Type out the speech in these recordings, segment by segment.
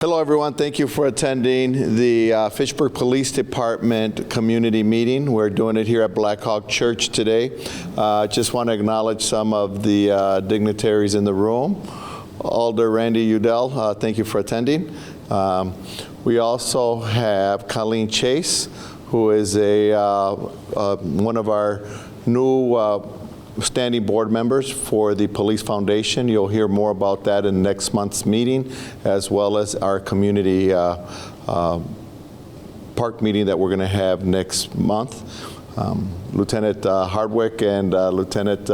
Hello, everyone. Thank you for attending the Fitchburg Police Department community meeting. We're doing it here at Black Hawk Church today. Just want to acknowledge some of the dignitaries in the room. Alder Randy Udell, thank you for attending. We also have Colleen Chase, who is one of our new standing board members for the Police Foundation. You'll hear more about that in next month's meeting, as well as our community park meeting that we're going to have next month. Lieutenant Hartwick and Lieutenant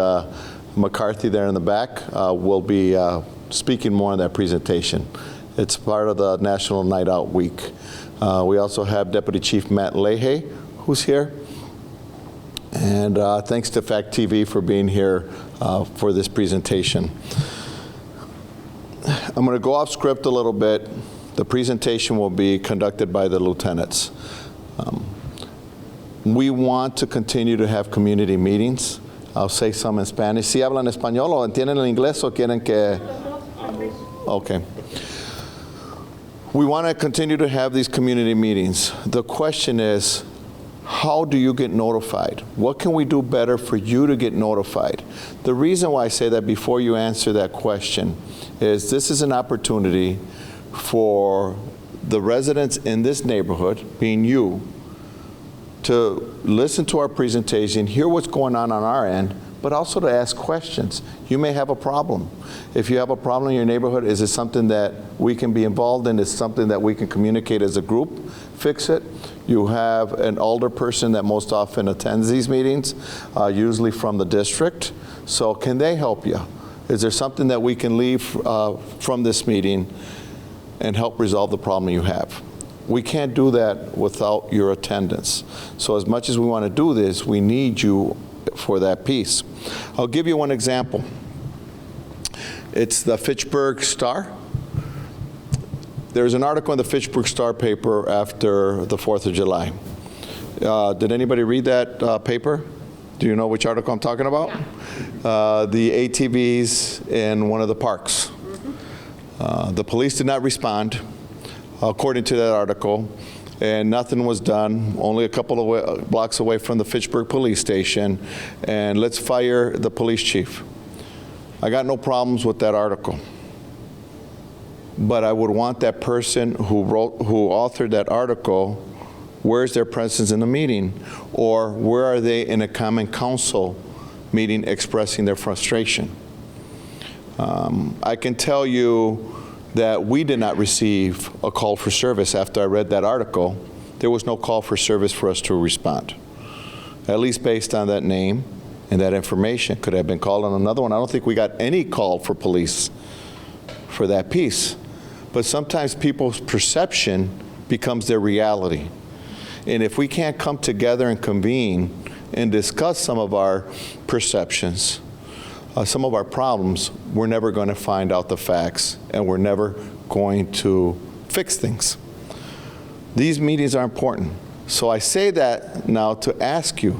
McCarthy there in the back will be speaking more on that presentation. It's part of the National Night Out Week. We also have Deputy Chief Matt Laha, who's here. And thanks to Fact TV for being here for this presentation. I'm going to go off script a little bit. The presentation will be conducted by the lieutenants. We want to continue to have community meetings. I'll say some in Spanish. ¿Sí hablan español o entienden el inglés o quieren que? Okay. We want to continue to have these community meetings. The question is, how do you get notified? What can we do better for you to get notified? The reason why I say that before you answer that question is this is an opportunity for the residents in this neighborhood, being you, to listen to our presentation, hear what's going on our end, but also to ask questions. You may have a problem. If you have a problem in your neighborhood, is it something that we can be involved in? Is it something that we can communicate as a group, fix it? You have an older person that most often attends these meetings, usually from the district. So can they help you? Is there something that we can leave from this meeting and help resolve the problem you have? We can't do that without your attendance. So as much as we want to do this, we need you for that piece. I'll give you one example. It's the Fitchburg Star. There's an article in the Fitchburg Star paper after the 4th of July. Did anybody read that paper? Do you know which article I'm talking about? Yeah. The ATVs in one of the parks. Mm-hmm. The police did not respond, according to that article, and nothing was done, only a couple of blocks away from the Fitchburg police station, and let's fire the police chief. I got no problems with that article. But I would want that person who authored that article, where's their presence in the meeting? Or where are they in a common council meeting expressing their frustration? I can tell you that we did not receive a call for service after I read that article. There was no call for service for us to respond, at least based on that name and that information. Could have been called on another one. I don't think we got any call for police for that piece. But sometimes people's perception becomes their reality. And if we can't come together and convene and discuss some of our perceptions, some of our problems, we're never going to find out the facts, and we're never going to fix things. These meetings are important. So I say that now to ask you,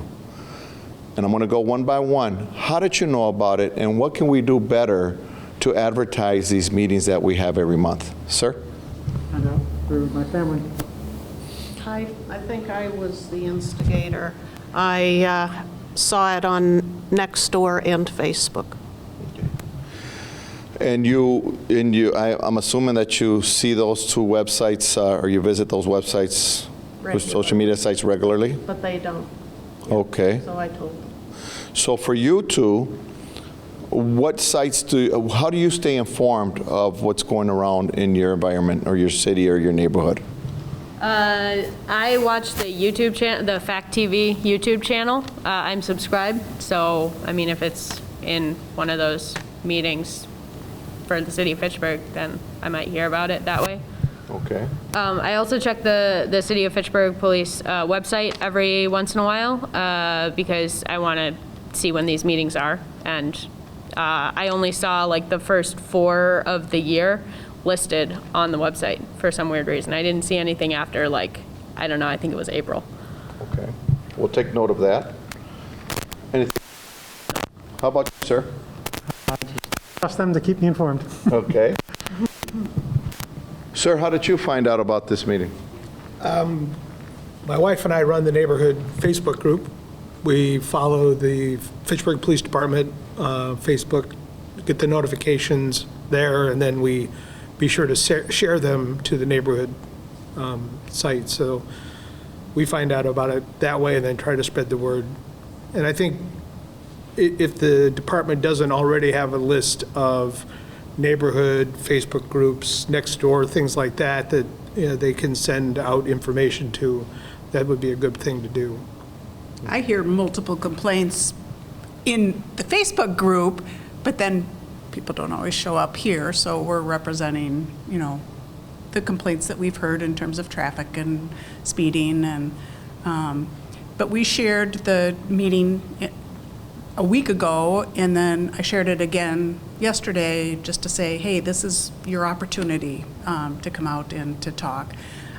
and I'm going to go one by one, how did you know about it, and what can we do better to advertise these meetings that we have every month? Sir? I know, with my family. I think I was the instigator. I saw it on Nextdoor and Facebook. And I'm assuming that you see those two websites, or you visit those websites, social media sites regularly? But they don't. Okay. So I told them. So for you two, what sites how do you stay informed of what's going around in your environment or your city or your neighborhood? I watch the YouTube channel, the Fact TV YouTube channel. I'm subscribed, so I mean, if it's in one of those meetings for the city of Fitchburg, then I might hear about it that way. Okay. I also check the city of Fitchburg police website every once in a while because I want to see when these meetings are, and I only saw like the first 4 of the year listed on the website for some weird reason. I didn't see anything after, like, I don't know, I think it was April. Okay. We'll take note of that. Anything? How about you, sir? I just trust them to keep me informed. Okay. Sir, how did you find out about this meeting? My wife and I run the neighborhood Facebook group. We follow the Fitchburg Police Department Facebook, get the notifications there, and then we be sure to share them to the neighborhood site. So we find out about it that way and then try to spread the word. And I think if the department doesn't already have a list of neighborhood Facebook groups, next door, things like that, that they can send out information to, that would be a good thing to do. I hear multiple complaints in the Facebook group, but then people don't always show up here, so we're representing, the complaints that we've heard in terms of traffic and speeding, and, but we shared the meeting a week ago, and then I shared it again yesterday just to say, hey, this is your opportunity to come out and to talk.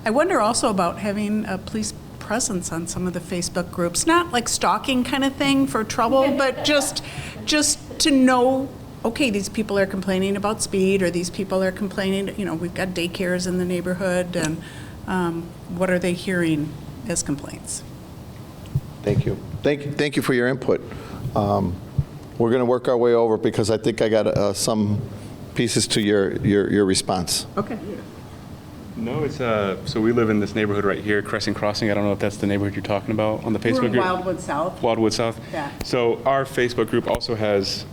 I wonder also about having a police presence on some of the Facebook groups, not like stalking kind of thing for trouble, but just to know, okay, these people are complaining about speed, or these people are complaining, we've got daycares in the neighborhood, and what are they hearing as complaints? Thank you. Thank you for your input. We're going to work our way over because I think I got some pieces to your response. Okay. No, it's so we live in this neighborhood right here, Crescent Crossing. I don't know if that's the neighborhood you're talking about on the Facebook We're in group. Wildwood South. Wildwood South. Yeah. So our Facebook group also has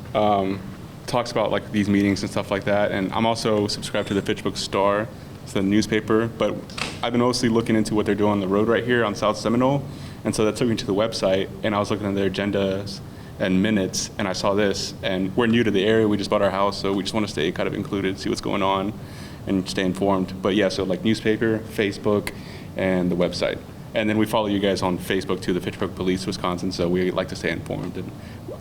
talks about like these meetings and stuff like that. And I'm also subscribed to the Fitchburg Star, it's the newspaper. But I've been mostly looking into what they're doing on the road right here on South Seminole, and so that took me to the website, and I was looking at their agendas and minutes, and I saw this. And we're new to the area. We just bought our house, so we just want to stay kind of included, see what's going on, and stay informed. But yeah, so like newspaper, Facebook, and the website. And then we follow you guys on Facebook too, the Fitchburg Police Wisconsin, so we like to stay informed. And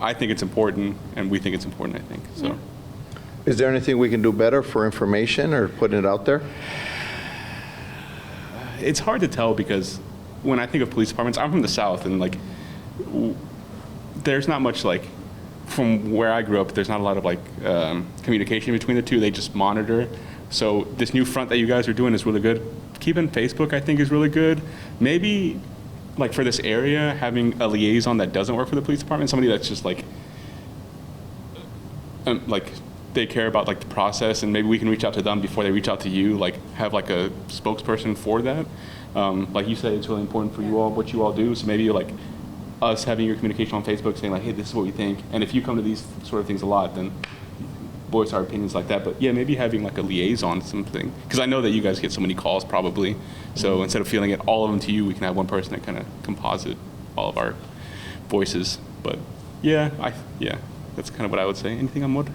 I think it's important, and we think it's important, I think. So. Is there anything we can do better for information or putting it out there? It's hard to tell because when I think of police departments, I'm from the South, and like there's not much like, from where I grew up, there's not a lot of like communication between the two. They just monitor. So this new front that you guys are doing is really good. Keeping Facebook, I think, is really good. Maybe, like for this area, having a liaison that doesn't work for the police department, somebody that's just like they care about like the process, and maybe we can reach out to them before they reach out to you. Like have like a spokesperson for that. Like you said, it's really important for you all what you all do. So maybe like us having your communication on Facebook, saying like, hey, this is what we think. And if you come to these sort of things a lot, then voice our opinions like that. But yeah, maybe having like a liaison, something, because I know that you guys get so many calls probably. So instead of feeling it all of them to you, we can have one person that kind of composite all of our voices. But yeah, that's kind of what I would say. Anything on wood?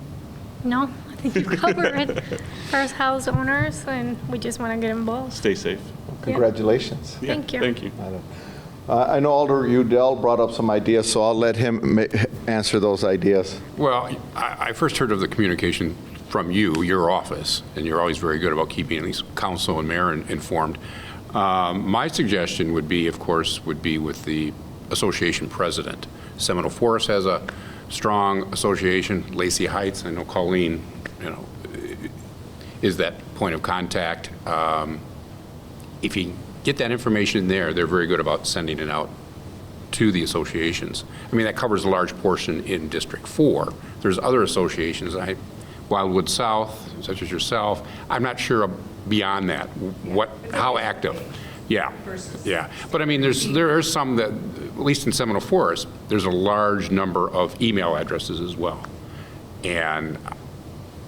No, I think you covered it. First house owners, and we just want to get involved. Stay safe. Congratulations. Yeah, Thank you. Thank you. I know Alder Udell brought up some ideas, so I'll let him answer those ideas. Well, I first heard of the communication from you, your office, and you're always very good about keeping at least council and mayor informed. My suggestion would be, of course, with the association president. Seminole Forest has a strong association. Lacey Heights, I know Colleen, is that point of contact. If you get that information there, they're very good about sending it out to the associations. I mean, that covers a large portion in District 4. There's other associations, Wildwood South, such as yourself. I'm not sure beyond that, how active. Yeah, yeah. But I mean, there are some that, at least in Seminole Forest, there's a large number of email addresses as well. And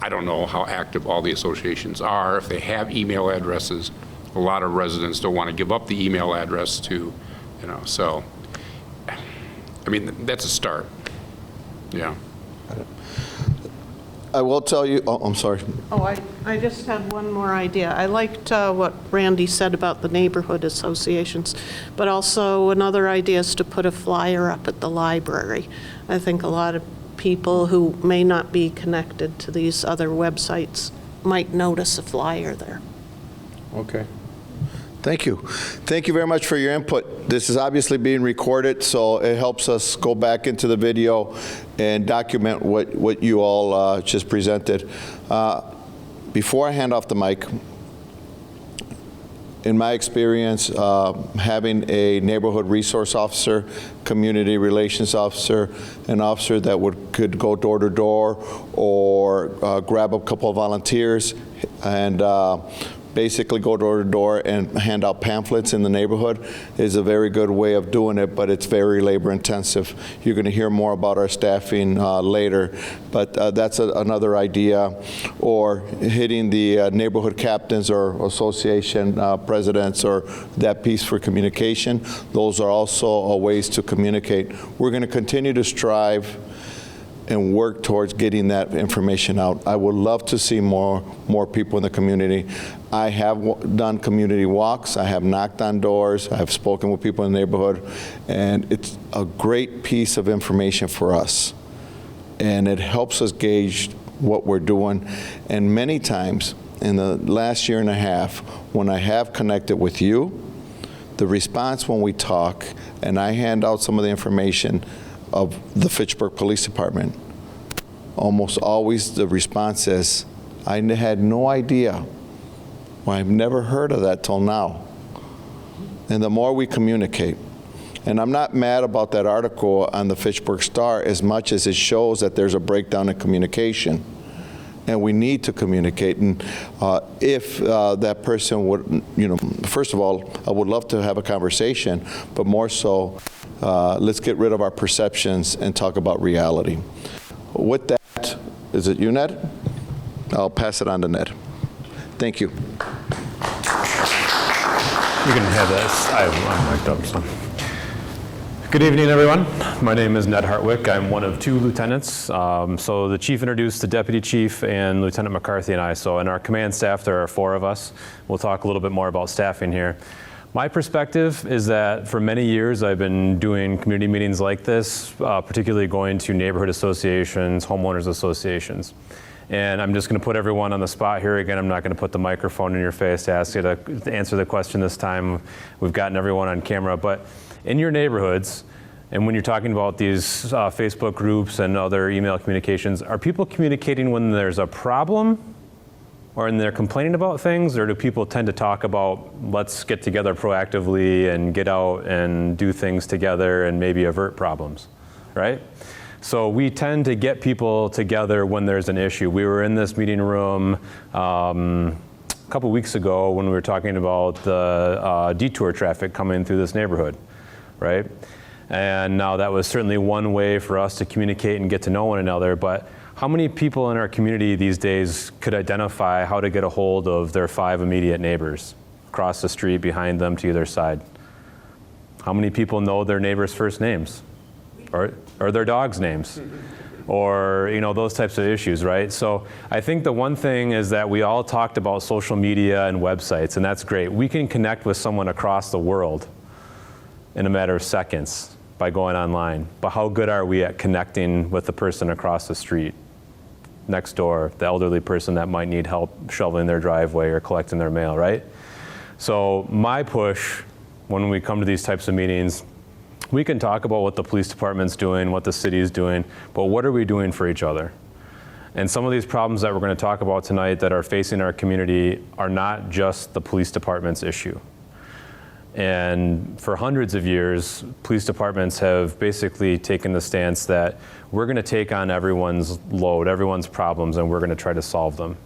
I don't know how active all the associations are. If they have email addresses, a lot of residents don't want to give up the email address to, so, I mean, that's a start. Yeah. I will tell you, I'm sorry. Oh, I just had one more idea. I liked what Randy said about the neighborhood associations, but also another idea is to put a flyer up at the library. I think a lot of people who may not be connected to these other websites might notice a flyer there. Okay. Thank you. Thank you very much for your input. This is obviously being recorded, so it helps us go back into the video and document what you all just presented. Before I hand off the mic, in my experience, having a neighborhood resource officer, community relations officer, an officer that could go door to door or grab a couple of volunteers and basically go door to door and hand out pamphlets in the neighborhood is a very good way of doing it, but it's very labor intensive. You're going to hear more about our staffing later, but that's another idea. Or hitting the neighborhood captains or association presidents or that piece for communication. Those are also ways to communicate. We're going to continue to strive and work towards getting that information out. I would love to see more people in the community. I have done community walks. I have knocked on doors. I have spoken with people in the neighborhood, and it's a great piece of information for us. And it helps us gauge what we're doing. And many times in the last year and a half, when I have connected with you, the response when we talk and I hand out some of the information of the Fitchburg Police Department, almost always the response is, I had no idea. Well, I've never heard of that till now. And the more we communicate, and I'm not mad about that article on the Fitchburg Star as much as it shows that there's a breakdown in communication. And we need to communicate. And if that person would, first of all, I would love to have a conversation, but more so, let's get rid of our perceptions and talk about reality. With that, is it you, Ned? I'll pass it on to Ned. Thank you. You can have this. I'm mic'd up, so. Good evening, everyone. My name is Ned Hartwick. I'm one of 2 lieutenants. So the chief introduced the deputy chief and Lieutenant McCarthy and I. So in our command staff, there are 4 of us. We'll talk a little bit more about staffing here. My perspective is that for many years I've been doing community meetings like this, particularly going to neighborhood associations, homeowners associations. And I'm just going to put everyone on the spot here again. I'm not going to put the microphone in your face to ask you to answer the question this time. We've gotten everyone on camera. But in your neighborhoods, and when you're talking about these Facebook groups and other email communications, are people communicating when there's a problem or when they're complaining about things, or do people tend to talk about, let's get together proactively and get out and do things together and maybe avert problems, right? So we tend to get people together when there's an issue. We were in this meeting room a couple weeks ago when we were talking about the detour traffic coming through this neighborhood, right? And now that was certainly one way for us to communicate and get to know one another, but how many people in our community these days could identify how to get a hold of their 5 immediate neighbors across the street, behind them, to either side? How many people know their neighbors' first names or their dogs' names? Or those types of issues, right? So I think the one thing is that we all talked about social media and websites, and that's great. We can connect with someone across the world in a matter of seconds by going online. But how good are we at connecting with the person across the street, next door, the elderly person that might need help shoveling their driveway or collecting their mail, right? So my push when we come to these types of meetings, we can talk about what the police department's doing, what the city's doing, but what are we doing for each other? And some of these problems that we're going to talk about tonight that are facing our community are not just the police department's issue. And for hundreds of years, police departments have basically taken the stance that we're going to take on everyone's load, everyone's problems, and we're going to try to solve them.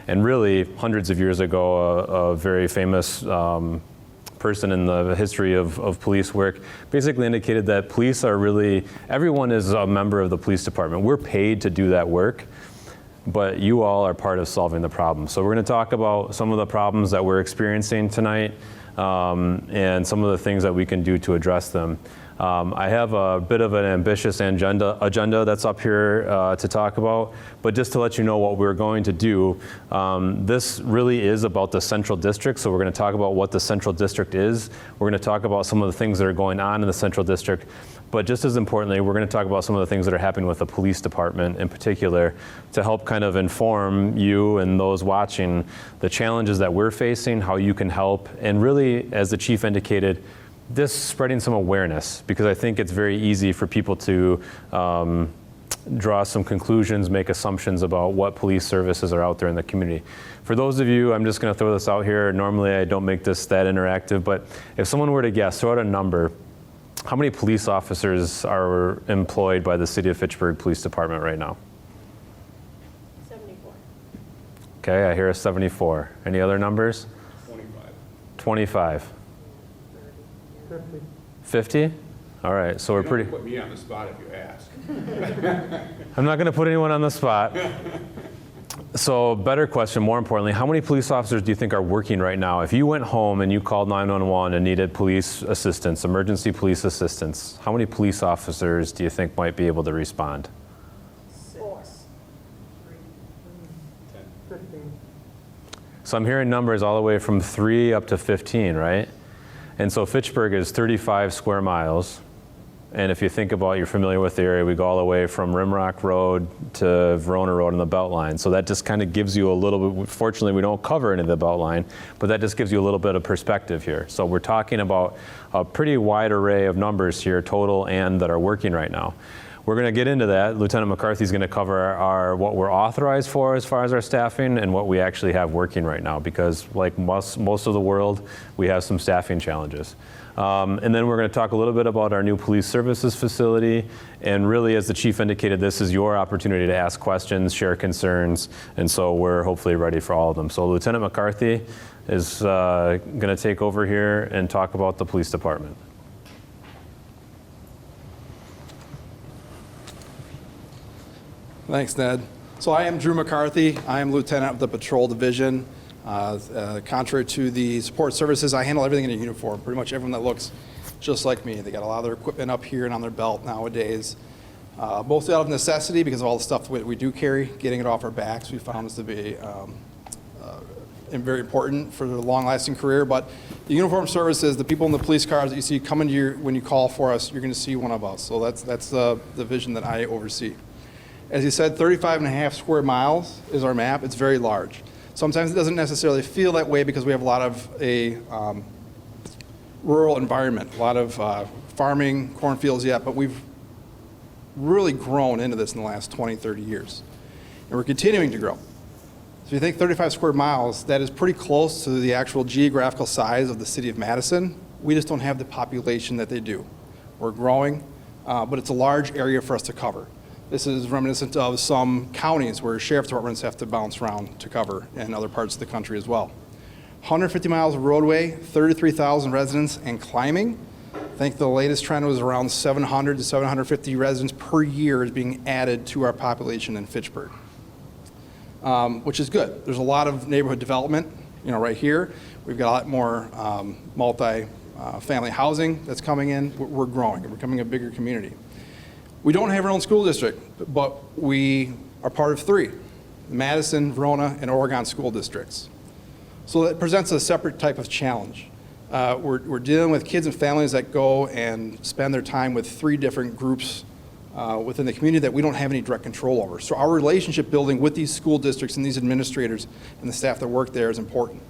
And really, hundreds of years ago, a very famous person in the history of police work basically indicated that police are really, everyone is a member of the police department. We're paid to do that work, but you all are part of solving the problem. So we're going to talk about some of the problems that we're experiencing tonight, and some of the things that we can do to address them. I have a bit of an ambitious agenda that's up here to talk about, but just to let you know what we're going to do, this really is about the Central District, so we're going to talk about what the Central District is. We're going to talk about some of the things that are going on in the Central District, but just as importantly, we're going to talk about some of the things that are happening with the police department in particular to help kind of inform you and those watching the challenges that we're facing, how you can help, and really, as the chief indicated, this spreading some awareness, because I think it's very easy for people to draw some conclusions, make assumptions about what police services are out there in the community. For those of you, I'm just going to throw this out here. Normally, I don't make this that interactive, but if someone were to guess, throw out a number. How many police officers are employed by the City of Fitchburg Police Department right now? 74. Okay, I hear a 74. Any other numbers? 25. 50? All right, so we're pretty... Put me on the spot if you ask. I'm not going to put anyone on the spot. So, better question, more importantly, how many police officers do you think are working right now? If you went home and you called 911 and needed police assistance, emergency police assistance, how many police officers do you think might be able to respond? 15. So I'm hearing numbers all the way from 3 up to 15, right? And so Fitchburg is 35 square miles. And if you think about, you're familiar with the area, we go all the way from Rimrock Road to Verona Road on the Beltline. So that just kind of gives you a little bit, fortunately we don't cover any of the Beltline, but that just gives you a little bit of perspective here. So we're talking about a pretty wide array of numbers here, total and that are working right now. We're going to get into that. Lieutenant McCarthy is going to cover what we're authorized for as far as our staffing and what we actually have working right now, because like most of the world, we have some staffing challenges. And then we're going to talk a little bit about our new police services facility. And really, as the chief indicated, this is your opportunity to ask questions, share concerns, and so we're hopefully ready for all of them. So Lieutenant McCarthy is going to take over here and talk about the police department. Thanks, Ned. So I am Drew McCarthy. I am Lieutenant of the Patrol Division. Contrary to the support services, I handle everything in a uniform. Pretty much everyone that looks just like me. They got a lot of their equipment up here and on their belt nowadays. Mostly out of necessity because of all the stuff we do carry. Getting it off our backs we found this to be very important for a long-lasting career. But the uniform services, the people in the police cars that you see coming to when you call for us, you're going to see one of us. So that's the division that I oversee. As you said, 35.5 square miles is our map. It's very large. Sometimes it doesn't necessarily feel that way because we have a lot of a rural environment, a lot of farming, cornfields yet, but we've really grown into this in the last 20, 30 years. And we're continuing to grow. So if you think 35 square miles, that is pretty close to the actual geographical size of the city of Madison. We just don't have the population that they do. We're growing, but it's a large area for us to cover. This is reminiscent of some counties where sheriff departments have to bounce around to cover in other parts of the country as well. 150 miles of roadway, 33,000 residents and climbing. I think the latest trend was around 700 to 750 residents per year is being added to our population in Fitchburg, which is good. There's a lot of neighborhood development, right here. We've got a lot more multi-family housing that's coming in. We're growing. We're becoming a bigger community. We don't have our own school district, but we are part of 3, Madison, Verona, and Oregon school districts. So that presents a separate type of challenge. We're dealing with kids and families that go and spend their time with 3 different groups within the community that we don't have any direct control over. So our relationship building with these school districts and these administrators and the staff that work there is important.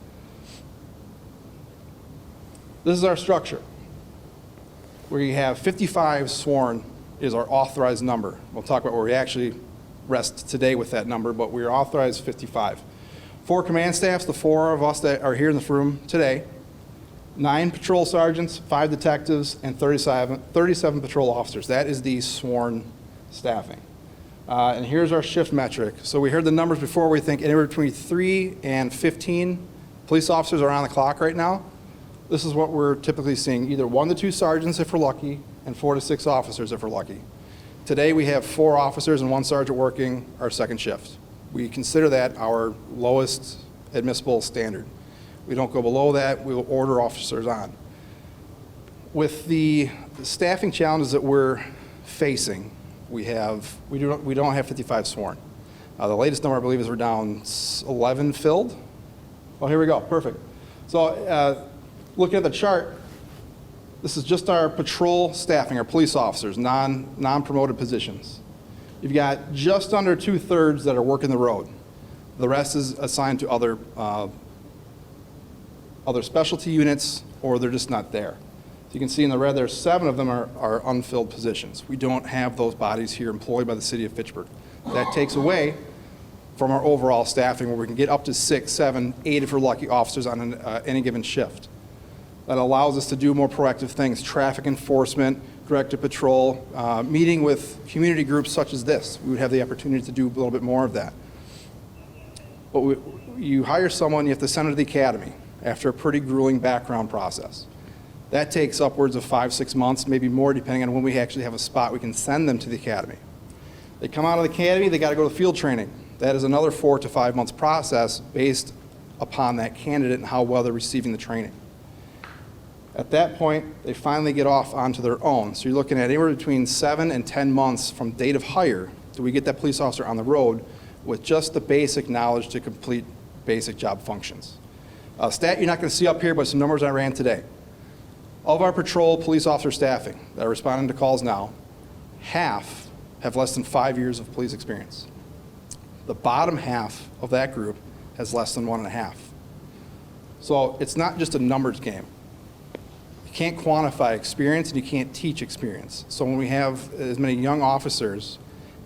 This is our structure. We have 55 sworn is our authorized number. We'll talk about where we actually rest today with that number, but we are authorized 55. 4 command staffs, the 4 of us that are here in this room today, 9 patrol sergeants, 5 detectives, and 37 patrol officers. That is the sworn staffing. And here's our shift metric. So we heard the numbers before. We think anywhere between 3 and 15 police officers are on the clock right now. This is what we're typically seeing, either 1 to 2 sergeants if we're lucky, and 4 to 6 officers if we're lucky. Today we have 4 officers and 1 sergeant working our second shift. We consider that our lowest admissible standard. We don't go below that. We will order officers on. With the staffing challenges that we're facing, we don't have 55 sworn. The latest number I believe is we're down 11 filled. Oh, here we go. Perfect. So looking at the chart, this is just our patrol staffing, our police officers, non-promoted positions. You've got just under 2/3 that are working the road. The rest is assigned to other specialty units, or they're just not there. You can see in the red there, 7 of them are unfilled positions. We don't have those bodies here employed by the city of Fitchburg. That takes away from our overall staffing, where we can get up to 6, 7, 8 if we're lucky officers on any given shift. That allows us to do more proactive things, traffic enforcement, directed patrol, meeting with community groups such as this. We would have the opportunity to do a little bit more of that. But you hire someone, you have to send them to the academy after a pretty grueling background process. That takes upwards of 5, 6 months, maybe more, depending on when we actually have a spot we can send them to the academy. They come out of the academy, they got to go to field training. That is another 4 to 5 months process based upon that candidate and how well they're receiving the training. At that point, they finally get off onto their own. So you're looking at anywhere between 7 and 10 months from date of hire till we get that police officer on the road with just the basic knowledge to complete basic job functions. A stat you're not going to see up here, but some numbers I ran today. Of our patrol police officer staffing that are responding to calls now, half have less than 5 years of police experience. The bottom half of that group has less than 1.5. So it's not just a numbers game. You can't quantify experience and you can't teach experience. So when we have as many young officers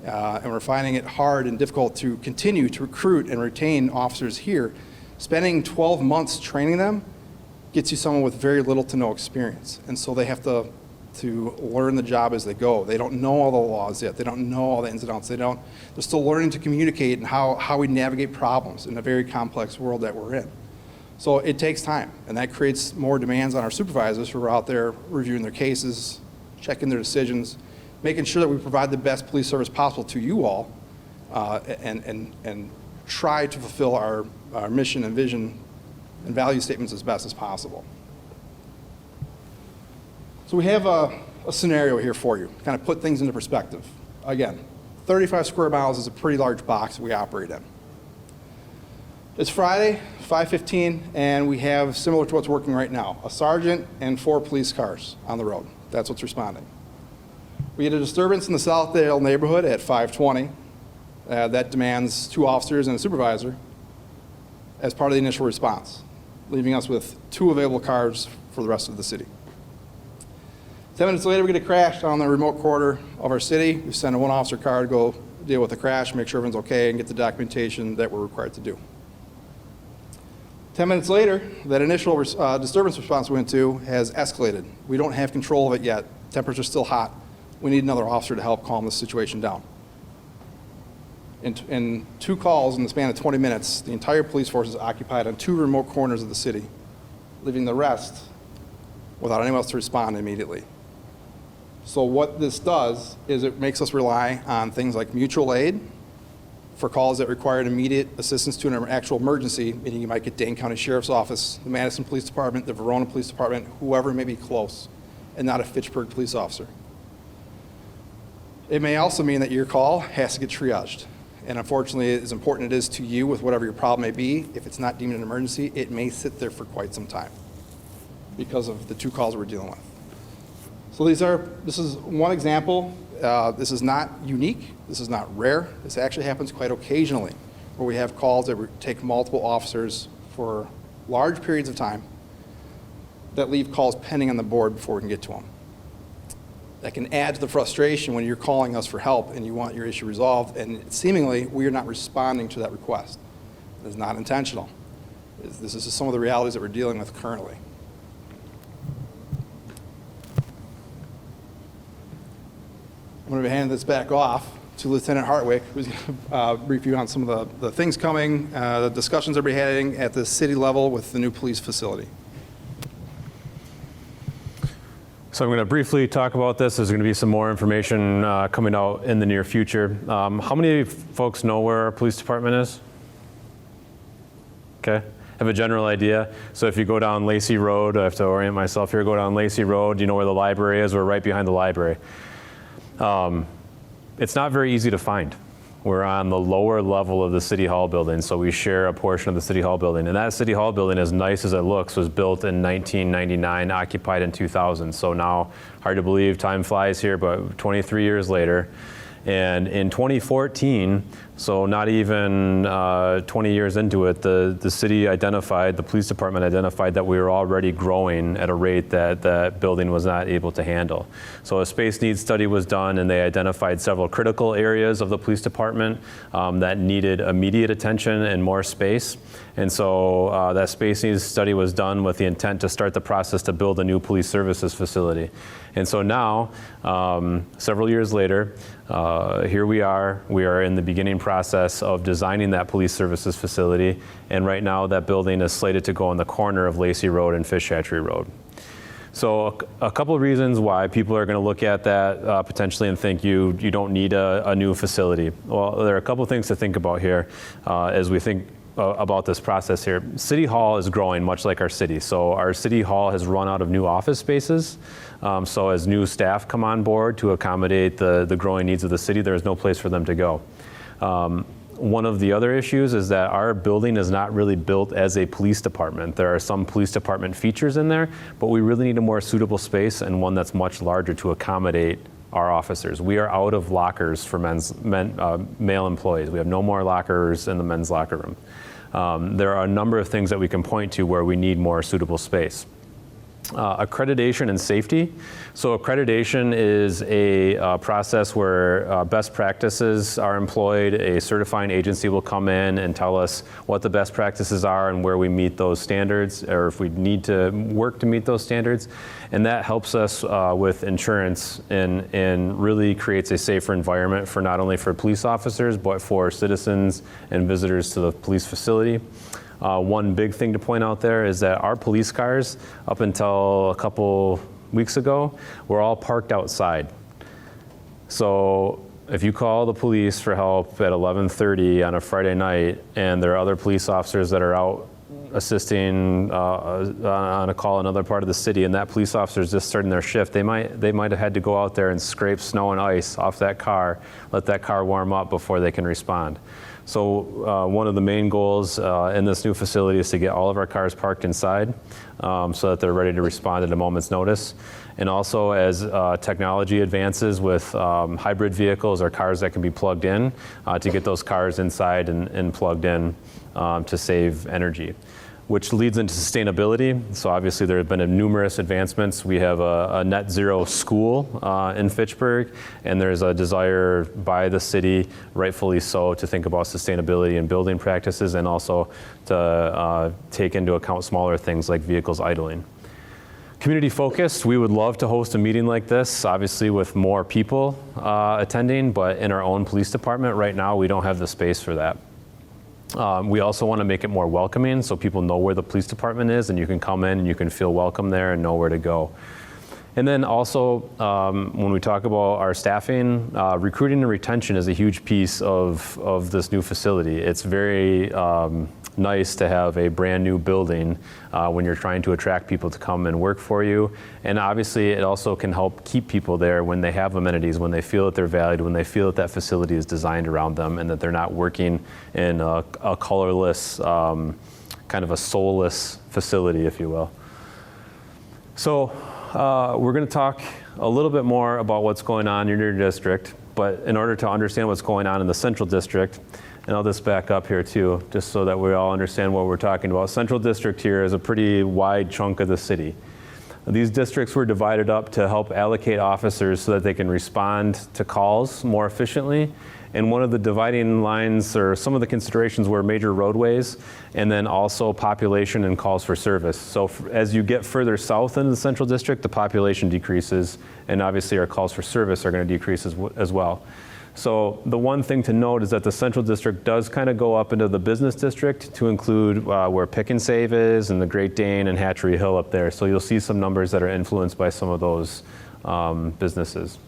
and we're finding it hard and difficult to continue to recruit and retain officers here, spending 12 months training them gets you someone with very little to no experience. And so they have to learn the job as they go. They don't know all the laws yet. They don't know all the ins and outs. They're still learning to communicate and how we navigate problems in a very complex world that we're in. So it takes time, and that creates more demands on our supervisors who are out there reviewing their cases, checking their decisions, making sure that we provide the best police service possible to you all, and try to fulfill our mission and vision and value statements as best as possible. So we have a scenario here for you, kind of put things into perspective. Again, 35 square miles is a pretty large box we operate in. It's Friday, 5:15, and we have, similar to what's working right now, a sergeant and 4 police cars on the road. That's what's responding. We had a disturbance in the Southdale neighborhood at 5:20. That demands 2 officers and a supervisor as part of the initial response, leaving us with 2 available cars for the rest of the city. 10 minutes later, we get a crash on the remote quarter of our city. We send a 1 officer car to go deal with the crash, make sure everyone's okay, and get the documentation that we're required to do. 10 minutes later, that initial disturbance response we went to has escalated. We don't have control of it yet. Temperatures are still hot. We need another officer to help calm the situation down. In 2 calls in the span of 20 minutes, the entire police force is occupied on 2 remote corners of the city, leaving the rest without anyone else to respond immediately. So what this does is it makes us rely on things like mutual aid for calls that require immediate assistance to an actual emergency, meaning you might get Dane County Sheriff's Office, the Madison Police Department, the Verona Police Department, whoever may be close, and not a Fitchburg police officer. It may also mean that your call has to get triaged. And unfortunately, as important it is to you with whatever your problem may be, if it's not deemed an emergency, it may sit there for quite some time because of the 2 calls we're dealing with. So this is one example. This is not unique. This is not rare. This actually happens quite occasionally, where we have calls that take multiple officers for large periods of time that leave calls pending on the board before we can get to them. That can add to the frustration when you're calling us for help and you want your issue resolved, and seemingly we are not responding to that request. It is not intentional. This is just some of the realities that we're dealing with currently. I'm going to hand this back off to Lieutenant Hartwick, who's going to brief you on some of the things coming, the discussions that we're having at the city level with the new police facility. So I'm going to briefly talk about this. There's going to be some more information coming out in the near future. How many folks know where our police department is? Okay. Have a general idea. So if you go down Lacey Road, I have to orient myself here, go down Lacey Road, you know where the library is? We're right behind the library. It's not very easy to find. We're on the lower level of the City Hall building, so we share a portion of the City Hall building. And that City Hall building, as nice as it looks, was built in 1999, occupied in 2000. So now, hard to believe, time flies here, but 23 years later. And in 2014, So not even 20 years into it, the city identified, the police department identified that we were already growing at a rate that that building was not able to handle. So a space needs study was done, and they identified several critical areas of the police department that needed immediate attention and more space. And so that space needs study was done with the intent to start the process to build a new police services facility. And so now, several years later, here we are in the beginning process of designing that police services facility, and right now that building is slated to go on the corner of Lacey Road and Fish Hatchery Road. So a couple of reasons why people are going to look at that potentially and think you don't need a new facility. Well, there are a couple of things to think about here as we think about this process here. City Hall is growing much like our city. So our City Hall has run out of new office spaces. So as new staff come on board to accommodate the growing needs of the city, there is no place for them to go. One of the other issues is that our building is not really built as a police department. There are some police department features in there, but we really need a more suitable space and one that's much larger to accommodate our officers. We are out of lockers for male employees. We have no more lockers in the men's locker room. There are a number of things that we can point to where we need more suitable space. Accreditation and safety. So accreditation is a process where best practices are employed. A certifying agency will come in and tell us what the best practices are and where we meet those standards, or if we need to work to meet those standards. And that helps us with insurance and really creates a safer environment for not only for police officers, but for citizens and visitors to the police facility. One big thing to point out there is that our police cars, up until a couple weeks ago, were all parked outside. So if you call the police for help at 11:30 on a Friday night, and there are other police officers that are out assisting on a call in another part of the city, and that police officer is just starting their shift, they might have had to go out there and scrape snow and ice off that car, let that car warm up before they can respond. So one of the main goals in this new facility is to get all of our cars parked inside so that they're ready to respond at a moment's notice. And also, as technology advances with hybrid vehicles or cars that can be plugged in, to get those cars inside and plugged in to save energy. Which leads into sustainability. So obviously there have been numerous advancements. We have a net zero school in Fitchburg, and there's a desire by the city, rightfully so, to think about sustainability and building practices, and also to take into account smaller things like vehicles idling. Community focused, we would love to host a meeting like this, obviously with more people attending, but in our own police department right now, we don't have the space for that. We also want to make it more welcoming so people know where the police department is, and you can come in and you can feel welcome there and know where to go. And then also, when we talk about our staffing, recruiting and retention is a huge piece of this new facility. It's very nice to have a brand new building when you're trying to attract people to come and work for you. And obviously it also can help keep people there when they have amenities, when they feel that they're valued, when they feel that that facility is designed around them and that they're not working in a colorless, kind of a soulless facility, if you will. So we're going to talk a little bit more about what's going on in your district, but in order to understand what's going on in the Central District, and I'll just back up here too, just so that we all understand what we're talking about. Central District here is a pretty wide chunk of the city. These districts were divided up to help allocate officers so that they can respond to calls more efficiently. And one of the dividing lines, or some of the considerations, were major roadways, and then also population and calls for service. So as you get further south into the Central District, the population decreases, and obviously our calls for service are going to decrease as well. So the one thing to note is that the Central District does kind of go up into the business district to include where Pick and Save is, and the Great Dane and Hatchery Hill up there. So you'll see some numbers that are influenced by some of those businesses.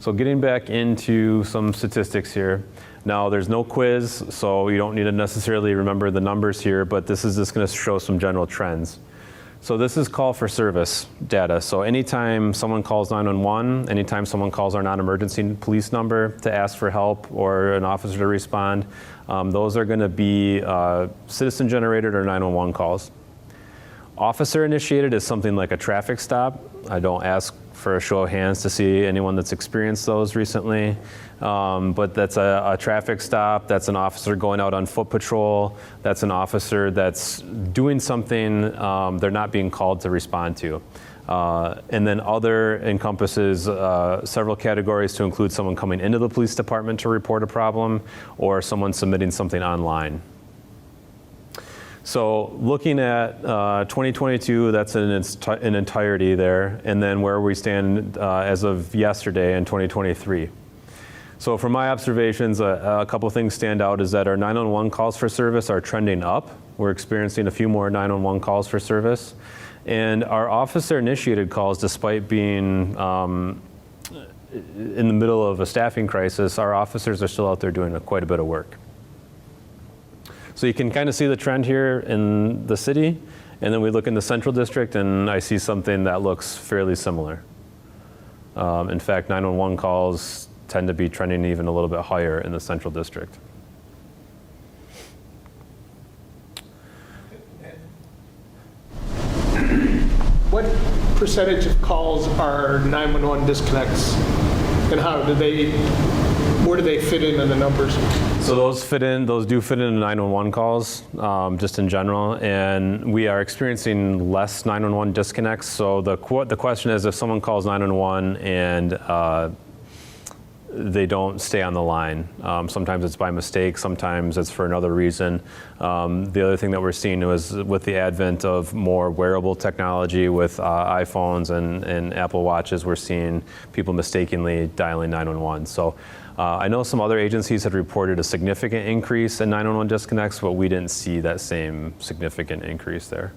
So getting back into some statistics here. Now there's no quiz, so you don't need to necessarily remember the numbers here, but this is just going to show some general trends. So this is call for service data. So anytime someone calls 911, anytime someone calls our non-emergency police number to ask for help or an officer to respond, those are going to be citizen-generated or 911 calls. Officer initiated is something like a traffic stop. I don't ask for a show of hands to see anyone that's experienced those recently, but that's a traffic stop, that's an officer going out on foot patrol, that's an officer that's doing something they're not being called to respond to. And then other encompasses several categories to include someone coming into the police department to report a problem or someone submitting something online. So looking at 2022, that's in entirety there, and then where we stand as of yesterday in 2023. So from my observations, a couple things stand out is that our 911 calls for service are trending up. We're experiencing a few more 911 calls for service. And our officer-initiated calls, despite being in the middle of a staffing crisis, our officers are still out there doing quite a bit of work. So you can kind of see the trend here in the city, and then we look in the central district, and I see something that looks fairly similar. In fact, 911 calls tend to be trending even a little bit higher in the central district. What percentage of calls are 911 disconnects, and where do they fit in the numbers? So those do fit in 911 calls, just in general, and we are experiencing less 911 disconnects. So the question is, if someone calls 911 and they don't stay on the line. Sometimes it's by mistake, sometimes it's for another reason. The other thing that we're seeing is with the advent of more wearable technology with iPhones and Apple Watches, we're seeing people mistakenly dialing 911. So I know some other agencies had reported a significant increase in 911 disconnects, but we didn't see that same significant increase there.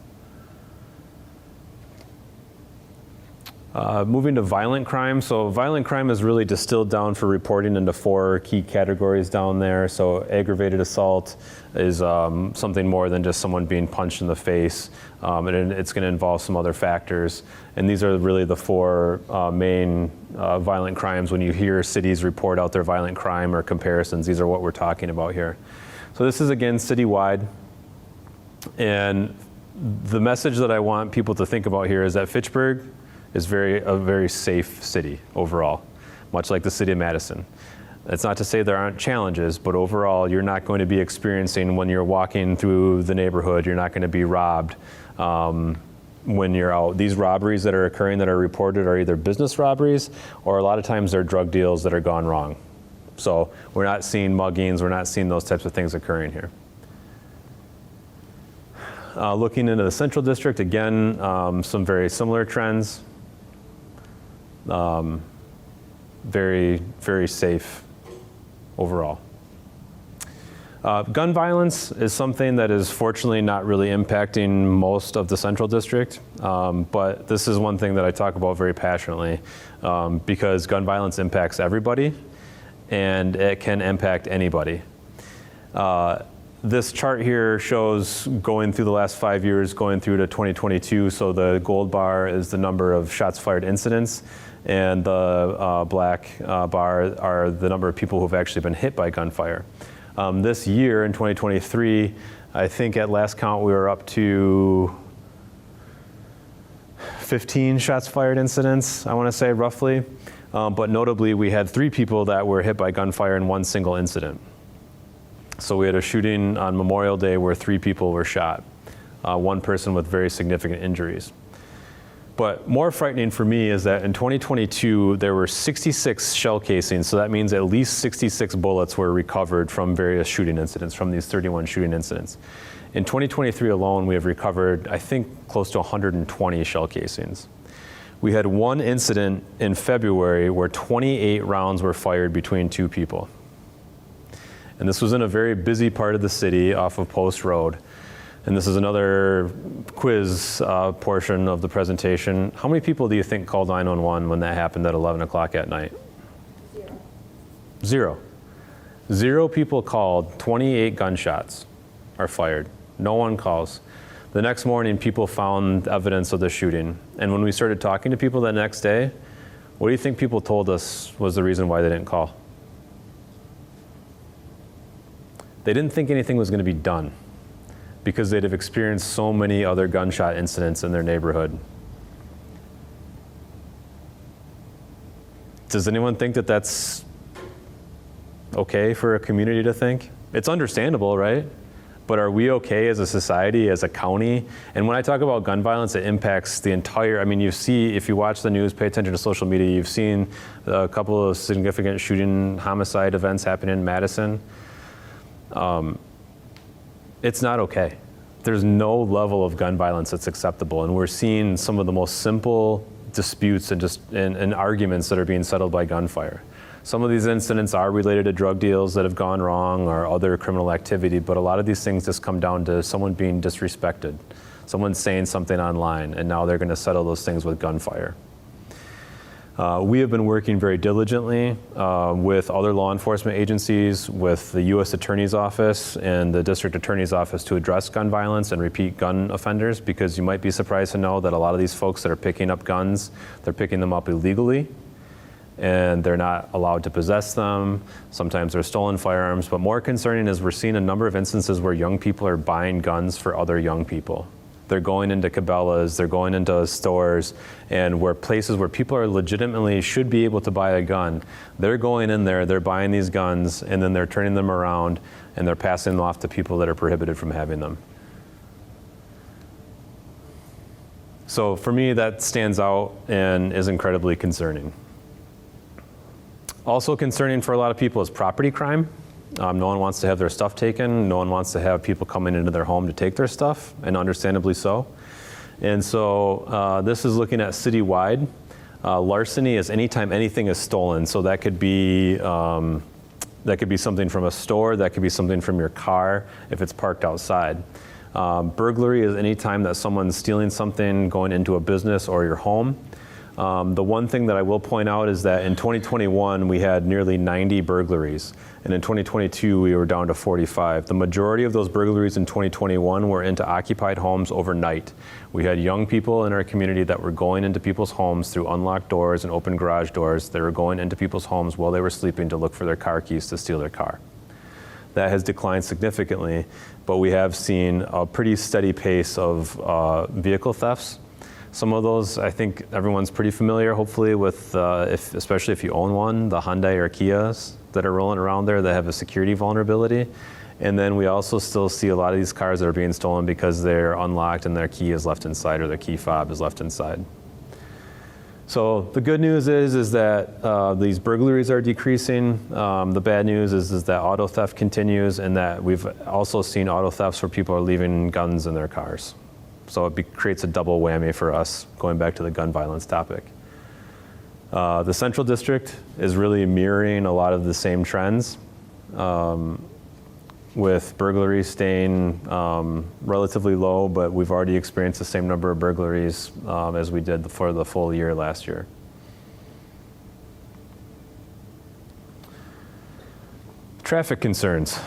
Moving to violent crime. So violent crime is really distilled down for reporting into 4 key categories down there. So aggravated assault is something more than just someone being punched in the face. And it's going to involve some other factors. And these are really the 4 main violent crimes. When you hear cities report out their violent crime or comparisons, these are what we're talking about here. So this is, again, citywide. And the message that I want people to think about here is that Fitchburg is a very safe city overall, much like the city of Madison. That's not to say there aren't challenges, but overall, you're not going to be experiencing when you're walking through the neighborhood, you're not going to be robbed when you're out. These robberies that are occurring that are reported are either business robberies or a lot of times they're drug deals that are gone wrong. So we're not seeing muggings, we're not seeing those types of things occurring here. Looking into the central district, again, some very similar trends. Very, very safe overall. Gun violence is something that is fortunately not really impacting most of the central district, but this is one thing that I talk about very passionately because gun violence impacts everybody and it can impact anybody. This chart here shows going through the last 5 years, going through to 2022. So the gold bar is the number of shots fired incidents, and the black bar are the number of people who've actually been hit by gunfire. This year, in 2023, I think at last count we were up to 15 shots fired incidents, I want to say roughly. But notably, we had 3 people that were hit by gunfire in one single incident. So we had a shooting on Memorial Day where 3 people were shot, 1 person with very significant injuries. But more frightening for me is that in 2022, there were 66 shell casings, so that means at least 66 bullets were recovered from various shooting incidents, from these 31 shooting incidents. In 2023 alone, we have recovered, I think, close to 120 shell casings. We had 1 incident in February where 28 rounds were fired between 2 people. And this was in a very busy part of the city off of Post Road. And this is another quiz portion of the presentation. How many people do you think called 911 when that happened at 11 o'clock at night? 0. 0 people called, 28 gunshots are fired. No one calls. The next morning, people found evidence of the shooting. And when we started talking to people that next day, what do you think people told us was the reason why they didn't call? They didn't think anything was going to be done. because they'd have experienced so many other gunshot incidents in their neighborhood. Does anyone think that that's okay for a community to think? It's understandable, right? But are we okay as a society, as a county? And when I talk about gun violence, it impacts the entire, I mean, you see, if you watch the news, pay attention to social media, you've seen a couple of significant shooting homicide events happen in Madison. It's not okay. There's no level of gun violence that's acceptable. And we're seeing some of the most simple disputes and arguments that are being settled by gunfire. Some of these incidents are related to drug deals that have gone wrong or other criminal activity, but a lot of these things just come down to someone being disrespected, someone saying something online, and now they're going to settle those things with gunfire. We have been working very diligently with other law enforcement agencies, with the U.S. Attorney's Office and the District Attorney's Office to address gun violence and repeat gun offenders, because you might be surprised to know that a lot of these folks that are picking up guns, they're picking them up illegally, and they're not allowed to possess them. Sometimes they're stolen firearms, but more concerning is we're seeing a number of instances where young people are buying guns for other young people. They're going into Cabela's, they're going into stores, and where places where people are legitimately should be able to buy a gun. They're going in there, they're buying these guns, and then they're turning them around, and they're passing them off to people that are prohibited from having them. So for me, that stands out and is incredibly concerning. Also concerning for a lot of people is property crime. No one wants to have their stuff taken. No one wants to have people coming into their home to take their stuff, and understandably so. And so this is looking at citywide. Larceny is anytime anything is stolen. So that could be something from a store, that could be something from your car if it's parked outside. Burglary is anytime that someone's stealing something, going into a business or your home. The one thing that I will point out is that in 2021, we had nearly 90 burglaries. And in 2022, we were down to 45. The majority of those burglaries in 2021 were into occupied homes overnight. We had young people in our community that were going into people's homes through unlocked doors and open garage doors. They were going into people's homes while they were sleeping to look for their car keys to steal their car. That has declined significantly, but we have seen a pretty steady pace of vehicle thefts. Some of those, I think everyone's pretty familiar, hopefully, with, especially if you own one, the Hyundai or Kias that are rolling around there that have a security vulnerability. And then we also still see a lot of these cars that are being stolen because they're unlocked and their key is left inside or their key fob is left inside. So the good news is that these burglaries are decreasing. The bad news is that auto theft continues, and that we've also seen auto thefts where people are leaving guns in their cars. So it creates a double whammy for us, going back to the gun violence topic. The Central District is really mirroring a lot of the same trends, with burglaries staying relatively low, but we've already experienced the same number of burglaries as we did for the full year last year. Traffic concerns.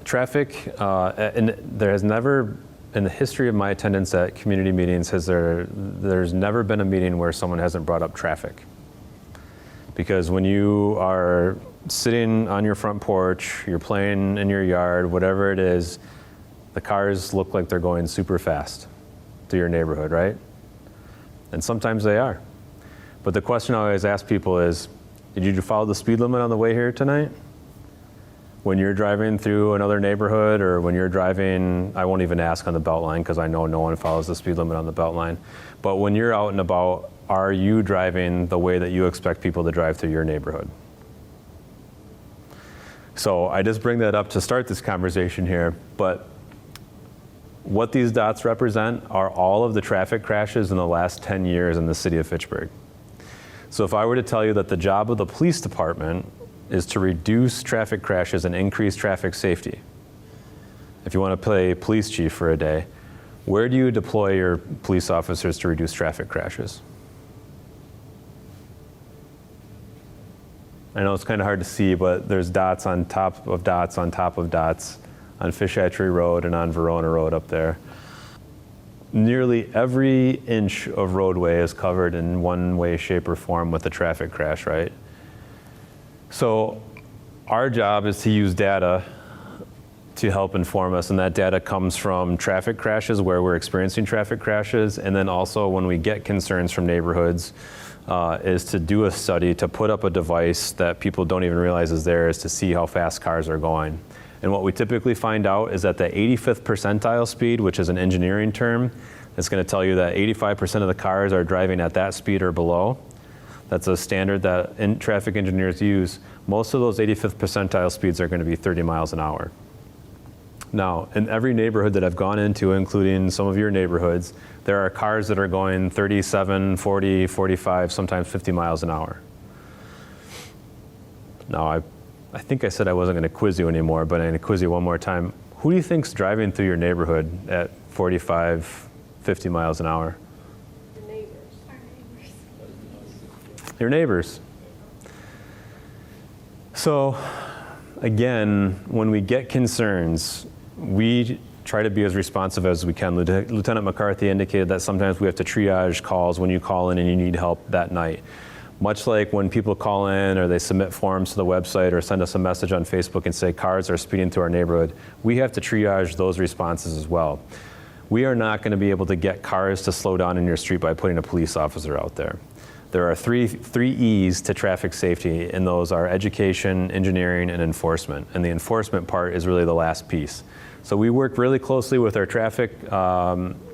Traffic, and there has never, in the history of my attendance at community meetings, there's never been a meeting where someone hasn't brought up traffic. Because when you are sitting on your front porch, you're playing in your yard, whatever it is, the cars look like they're going super fast through your neighborhood, right? And sometimes they are. But the question I always ask people is, did you follow the speed limit on the way here tonight? When you're driving through another neighborhood, or when you're driving, I won't even ask on the Beltline because I know no one follows the speed limit on the Beltline. But when you're out and about, are you driving the way that you expect people to drive through your neighborhood? So I just bring that up to start this conversation here, but what these dots represent are all of the traffic crashes in the last 10 years in the city of Fitchburg. So if I were to tell you that the job of the police department is to reduce traffic crashes and increase traffic safety, if you want to play police chief for a day, where do you deploy your police officers to reduce traffic crashes? I know it's kind of hard to see, but there's dots on top of dots on top of dots on Fish Hatchery Road and on Verona Road up there. Nearly every inch of roadway is covered in one way, shape, or form with a traffic crash, right? So our job is to use data to help inform us, and that data comes from traffic crashes where we're experiencing traffic crashes, and then also when we get concerns from neighborhoods, is to do a study, to put up a device that people don't even realize is there, is to see how fast cars are going. And what we typically find out is that the 85th percentile speed, which is an engineering term, is going to tell you that 85% of the cars are driving at that speed or below. That's a standard that traffic engineers use. Most of those 85th percentile speeds are going to be 30 miles an hour. Now, in every neighborhood that I've gone into, including some of your neighborhoods, there are cars that are going 37, 40, 45, sometimes 50 miles an hour. Now, I think I said I wasn't going to quiz you anymore, but I'm going to quiz you one more time. Who do you think's driving through your neighborhood at 45, 50 miles an hour? Your neighbors. So, again, when we get concerns, we try to be as responsive as we can. Lieutenant McCarthy indicated that sometimes we have to triage calls when you call in and you need help that night. Much like when people call in or they submit forms to the website or send us a message on Facebook and say cars are speeding through our neighborhood, we have to triage those responses as well. We are not going to be able to get cars to slow down in your street by putting a police officer out there. There are three E's to traffic safety, and those are education, engineering, and enforcement. And the enforcement part is really the last piece. So we work really closely with our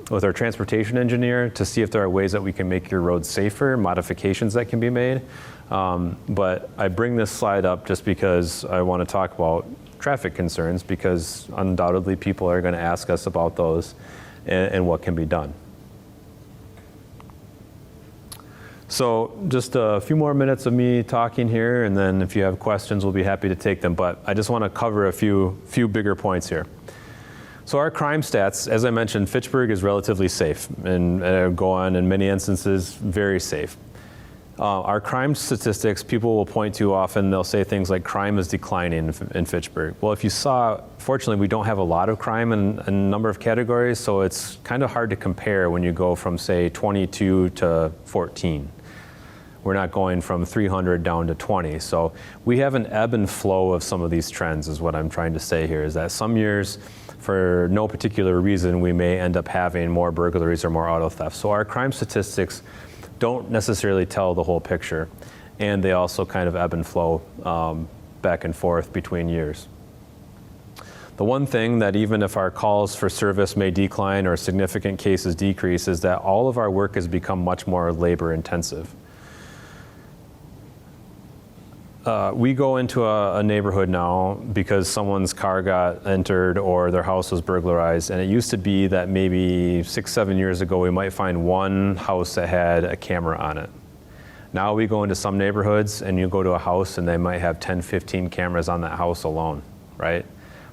with our transportation engineer to see if there are ways that we can make your roads safer, modifications that can be made. But I bring this slide up just because I want to talk about traffic concerns, because undoubtedly people are going to ask us about those and what can be done. So just a few more minutes of me talking here, and then if you have questions, we'll be happy to take them. But I just want to cover a few bigger points here. So our crime stats, as I mentioned, Fitchburg is relatively safe, and go on in many instances, very safe. Our crime statistics, people will point to often, they'll say things like crime is declining in Fitchburg. Well, if you saw, fortunately, we don't have a lot of crime in a number of categories, so it's kind of hard to compare when you go from, say, 22 to 14. We're not going from 300 down to 20. So we have an ebb and flow of some of these trends, is what I'm trying to say here, is that some years, for no particular reason, we may end up having more burglaries or more auto theft. So our crime statistics don't necessarily tell the whole picture, and they also kind of ebb and flow back and forth between years. The one thing that even if our calls for service may decline or significant cases decrease is that all of our work has become much more labor intensive. We go into a neighborhood now because someone's car got entered or their house was burglarized, and it used to be that maybe 6-7 years ago we might find one house that had a camera on it. Now we go into some neighborhoods and you go to a house and they might have 10-15 cameras on that house alone, right?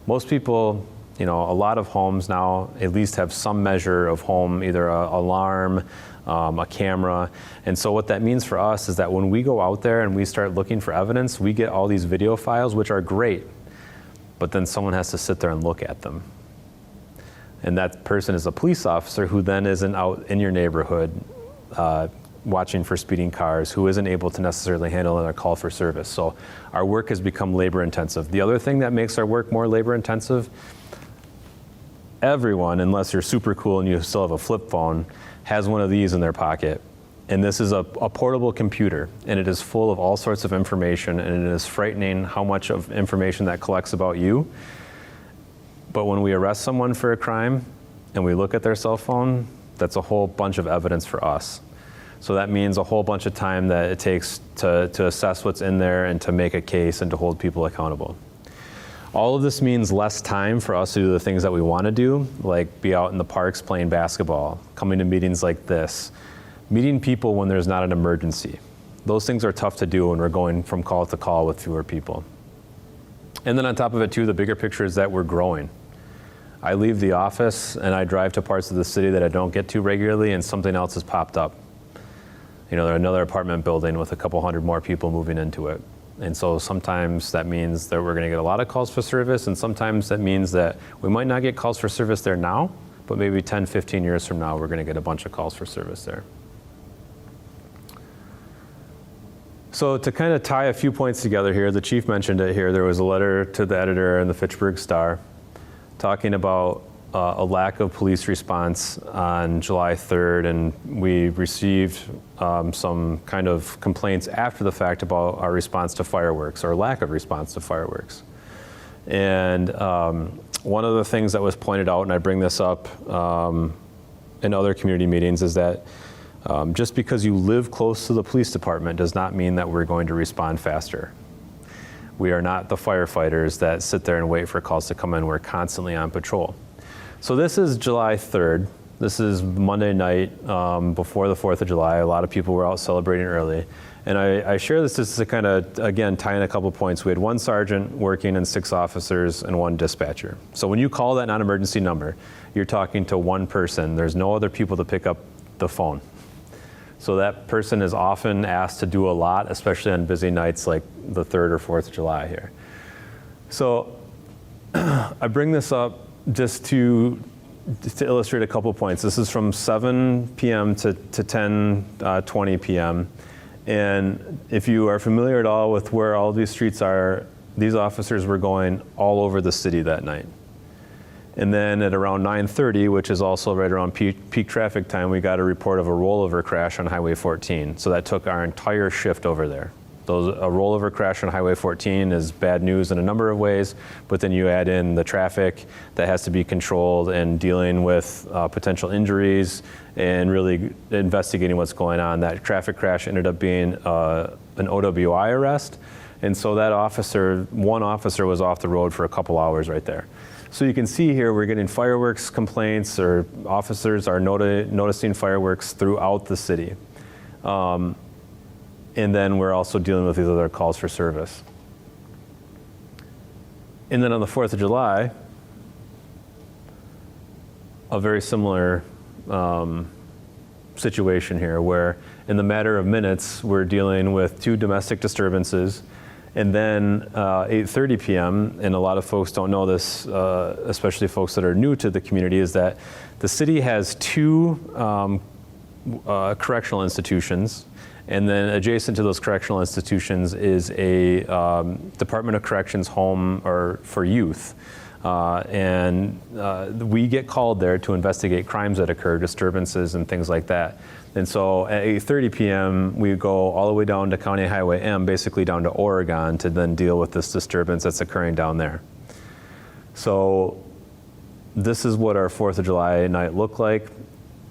Most people, a lot of homes now at least have some measure of home, either an alarm, a camera. And so what that means for us is that when we go out there and we start looking for evidence, we get all these video files, which are great, but then someone has to sit there and look at them. And that person is a police officer who then isn't out in your neighborhood watching for speeding cars, who isn't able to necessarily handle a call for service. So our work has become labor intensive. The other thing that makes our work more labor intensive, everyone, unless you're super cool and you still have a flip phone, has one of these in their pocket. And this is a portable computer, and it is full of all sorts of information, and it is frightening how much of information that collects about you. But when we arrest someone for a crime and we look at their cell phone, that's a whole bunch of evidence for us. So that means a whole bunch of time that it takes to assess what's in there and to make a case and to hold people accountable. All of this means less time for us to do the things that we want to do, like be out in the parks playing basketball, coming to meetings like this, meeting people when there's not an emergency. Those things are tough to do when we're going from call to call with fewer people. And then on top of it too, the bigger picture is that we're growing. I leave the office and I drive to parts of the city that I don't get to regularly, and something else has popped up. There's another apartment building with a couple hundred more people moving into it. And so sometimes that means that we're going to get a lot of calls for service, and sometimes that means that we might not get calls for service there now, but maybe 10, 15 years from now, we're going to get a bunch of calls for service there. So to kind of tie a few points together here, the chief mentioned it here, there was a letter to the editor in the Fitchburg Star. talking about a lack of police response on July 3rd, and we received some kind of complaints after the fact about our response to fireworks, or lack of response to fireworks. And one of the things that was pointed out, and I bring this up in other community meetings, is that just because you live close to the police department does not mean that we're going to respond faster. We are not the firefighters that sit there and wait for calls to come in. We're constantly on patrol. So this is July 3rd. This is Monday night before the 4th of July. A lot of people were out celebrating early. And I share this just to kind of, again, tie in a couple points. We had 1 sergeant working and 6 officers and 1 dispatcher. So when you call that non-emergency number, you're talking to 1 person. There's no other people to pick up the phone. So that person is often asked to do a lot, especially on busy nights like the 3rd or 4th of July here. So I bring this up just to illustrate a couple points. This is from 7 p.m. to 10:20 p.m. And if you are familiar at all with where all these streets are, these officers were going all over the city that night. And then at around 9:30, which is also right around peak traffic time, we got a report of a rollover crash on Highway 14. So that took our entire shift over there. A rollover crash on Highway 14 is bad news in a number of ways, but then you add in the traffic that has to be controlled and dealing with potential injuries and really investigating what's going on. That traffic crash ended up being an OWI arrest, and so that one officer was off the road for a couple hours right there. So you can see here we're getting fireworks complaints, or officers are noticing fireworks throughout the city. And then we're also dealing with these other calls for service. And then on the 4th of July, a very similar situation here, where in the matter of minutes, we're dealing with 2 domestic disturbances. And then 8:30 p.m., and a lot of folks don't know this, especially folks that are new to the community, is that the city has 2 correctional institutions. And then adjacent to those correctional institutions is a Department of Corrections home for youth. We get called there to investigate crimes that occur, disturbances and things like that. And so at 8:30 p.m., we go all the way down to County Highway M, basically down to Oregon, to then deal with this disturbance that's occurring down there. So this is what our 4th of July night looked like.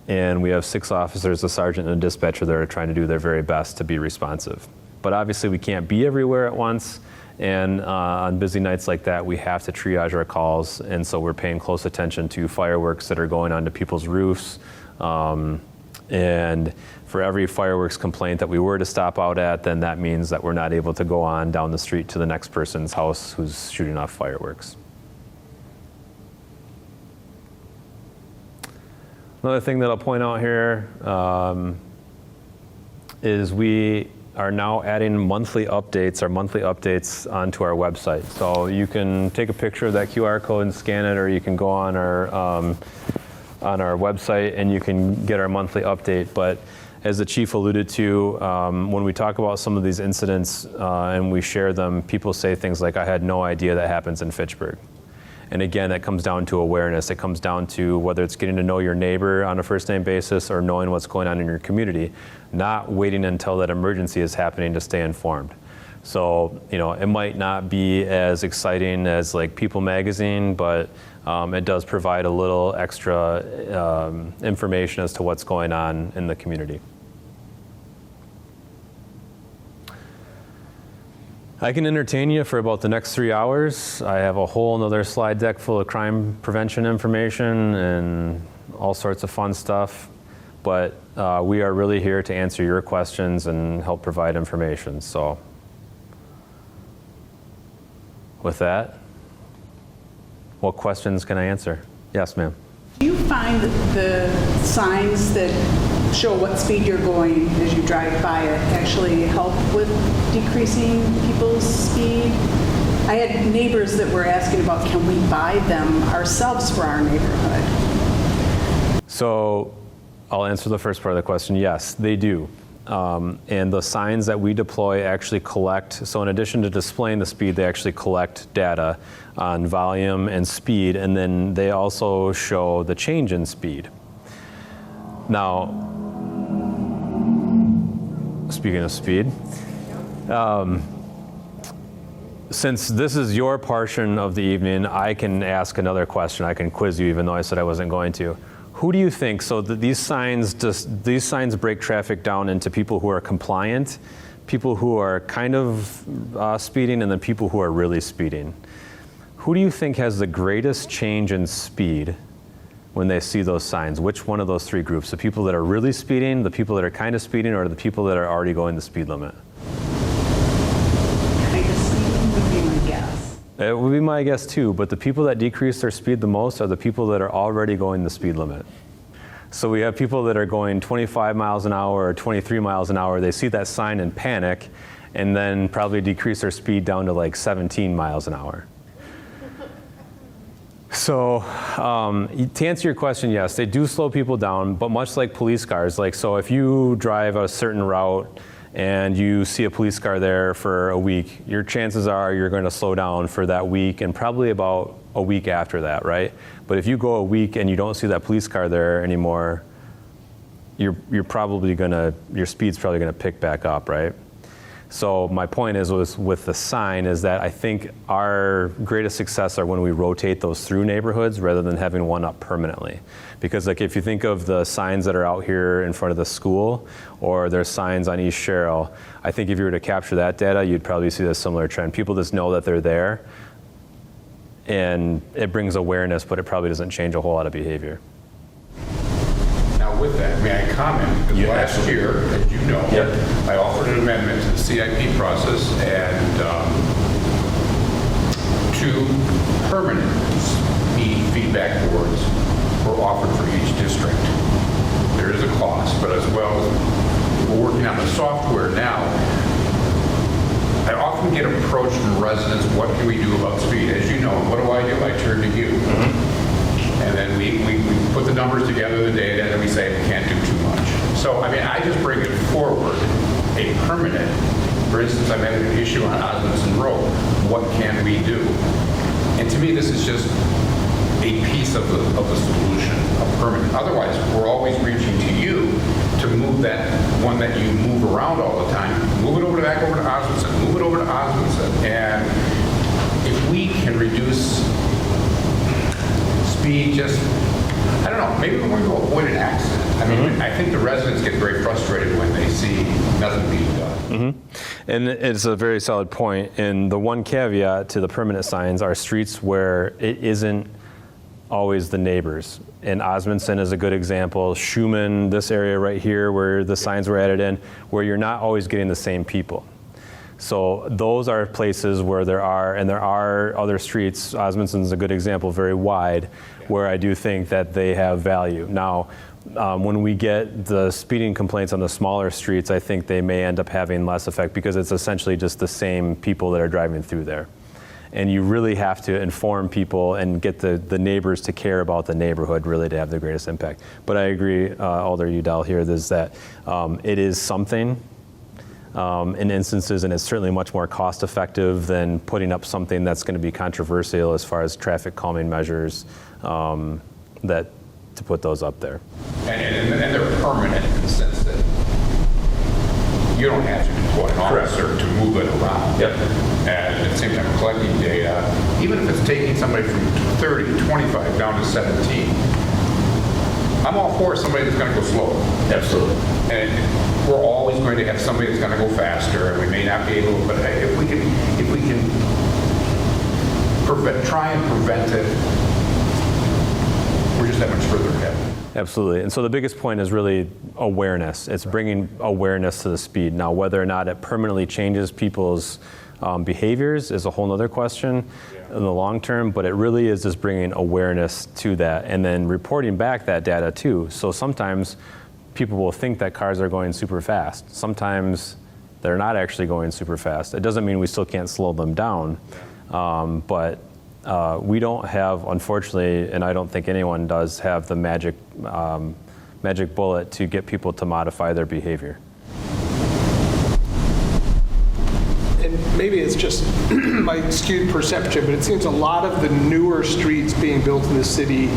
And we have 6 officers, a sergeant and a dispatcher that are trying to do their very best to be responsive. But obviously we can't be everywhere at once. And on busy nights like that, we have to triage our calls. And so we're paying close attention to fireworks that are going onto people's roofs. And for every fireworks complaint that we were to stop out at, then that means that we're not able to go on down the street to the next person's house who's shooting off fireworks. Another thing that I'll point out here is we are now adding monthly updates onto our website. So you can take a picture of that QR code and scan it, or you can go on our website and you can get our monthly update. But as the chief alluded to, when we talk about some of these incidents and we share them, people say things like, "I had no idea that happens in Fitchburg." And again, it comes down to awareness. It comes down to whether it's getting to know your neighbor on a first name basis or knowing what's going on in your community, not waiting until that emergency is happening to stay informed. So, it might not be as exciting as like People magazine, but it does provide a little extra information as to what's going on in the community. I can entertain you for about the next 3 hours. I have a whole nother slide deck full of crime prevention information and all sorts of fun stuff. But we are really here to answer your questions and help provide information. So with that, what questions can I answer? Yes, ma'am. Do you find that the signs that show what speed you're going as you drive by it actually help with decreasing people's speed? I had neighbors that were asking about, can we buy them ourselves for our neighborhood? So I'll answer the first part of the question. Yes, they do. And the signs that we deploy actually collect, so in addition to displaying the speed, they actually collect data on volume and speed, and then they also show the change in speed. Now, speaking of speed, since this is your portion of the evening, I can ask another question. I can quiz you, even though I said I wasn't going to. Who do you think, so these signs break traffic down into people who are compliant, people who are kind of speeding, and then people who are really speeding. Who do you think has the greatest change in speed when they see those signs? Which one of those three groups? The people that are really speeding, the people that are kind of speeding, or the people that are already going the speed limit? Kind of speeding would be my guess. It would be my guess too, but the people that decrease their speed the most are the people that are already going the speed limit. So we have people that are going 25 miles an hour or 23 miles an hour. They see that sign and panic, and then probably decrease their speed down to like 17 miles an hour. So to answer your question, yes, they do slow people down, but much like police cars, like, so if you drive a certain route and you see a police car there for a week, your chances are you're going to slow down for that week and probably about a week after that, right? But if you go a week and you don't see that police car there anymore, you're probably gonna, your speed's probably gonna pick back up, right? So my point is with the sign is that I think our greatest success are when we rotate those through neighborhoods rather than having one up permanently. Because like if you think of the signs that are out here in front of the school, or there's signs on East Sherrill, I think if you were to capture that data, you'd probably see a similar trend. People just know that they're there, and it brings awareness, but it probably doesn't change a whole lot of behavior. Now with that, may I comment? Because last year, as you know, I offered an amendment to the CIP process, and 2 permanent feedback boards were offered for each district. There is a cost, but as well, we're working on the software now. I often get approached from residents, what can we do about speed? As you know, what do? I turn to you. And then we put the numbers together, the data, and then we say we can't do too much. So, I mean, I just bring it forward, a permanent. For instance, I'm having an issue on Osmondson Road. What can we do? And to me, this is just a piece of the solution, a permanent. Otherwise, we're always reaching to you to move that one that you move around all the time. Move it back over to Osmondson. Move it over to Osmondson. And if we can reduce speed, just, I don't know, maybe we're going to avoid an accident. I mean, I think the residents get very frustrated when they see nothing being done. And it's a very solid point. And the one caveat to the permanent signs are streets where it isn't always the neighbors. And Osmondson is a good example. Schumann, this area right here where the signs were added in, where you're not always getting the same people. So those are places where there are other streets. Osmondson's a good example, very wide, where I do think that they have value. Now, when we get the speeding complaints on the smaller streets, I think they may end up having less effect because it's essentially just the same people that are driving through there. And you really have to inform people and get the neighbors to care about the neighborhood really to have the greatest impact. But I agree, Alder Udall here, is that it is something in instances, and it's certainly much more cost effective than putting up something that's going to be controversial as far as traffic calming measures, that to put those up there. And they're permanent in the sense that you don't have to deploy an officer to move it around. And at the same time, collecting data, even if it's taking somebody from 30 to 25 down to 17, I'm all for somebody that's going to go slower. Absolutely. And we're always going to have somebody that's going to go faster, and we may not be able, but if we can try and prevent it, we're just that much further ahead. Absolutely. And so the biggest point is really awareness. It's bringing awareness to the speed. Now, whether or not it permanently changes people's behaviors is a whole other question in the long term, but it really is just bringing awareness to that and then reporting back that data too. So sometimes people will think that cars are going super fast. Sometimes they're not actually going super fast. It doesn't mean we still can't slow them down, but we don't have, unfortunately, and I don't think anyone does, have the magic bullet to get people to modify their behavior. maybe it's just my skewed perception, but it seems a lot of the newer streets being built in the city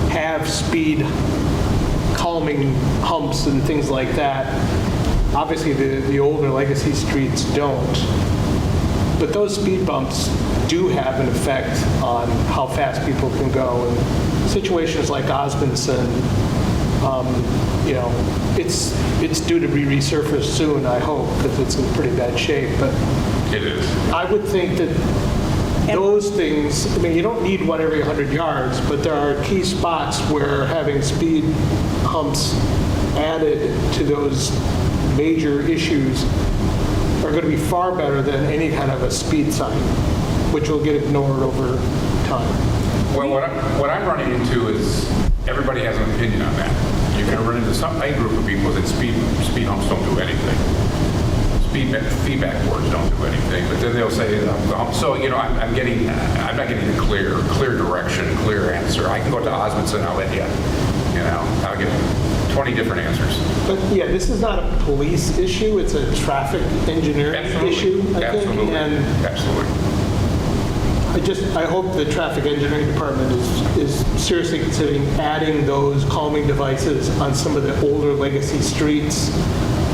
have speed calming humps and things like that. Obviously, the older legacy streets don't. But those speed bumps do have an effect on how fast people can go. And situations like Osmondson, you know, it's due to be resurfaced soon, I hope, because it's in pretty bad shape. But It is. I would think that those things, I mean, you don't need one every 100 yards, but there are key spots where having speed humps added to those major issues are going to be far better than any kind of a speed sign, which will get ignored over time. Well, what I'm running into is everybody has an opinion on that. You're going to run into a group of people that speed humps don't do anything. Feedback boards don't do anything, but then they'll say, so, you know, I'm not getting a clear direction, clear answer. I can go to Osmondson, I'll let I'll get 20 different answers. But yeah, this is not a police issue, it's a traffic engineering issue, I think. And Absolutely. I hope the traffic engineering department is seriously considering adding those calming devices on some of the older legacy streets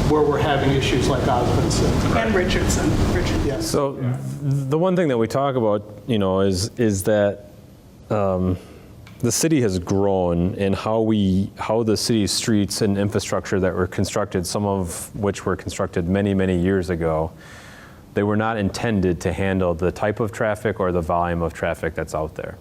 where we're having issues like Osmondson. And Richardson. Yeah. So the one thing that we talk about, you know, is that the city has grown in how the city's streets and infrastructure that were constructed, some of which were constructed many, many years ago, they were not intended to handle the type of traffic or the volume of traffic that's out there.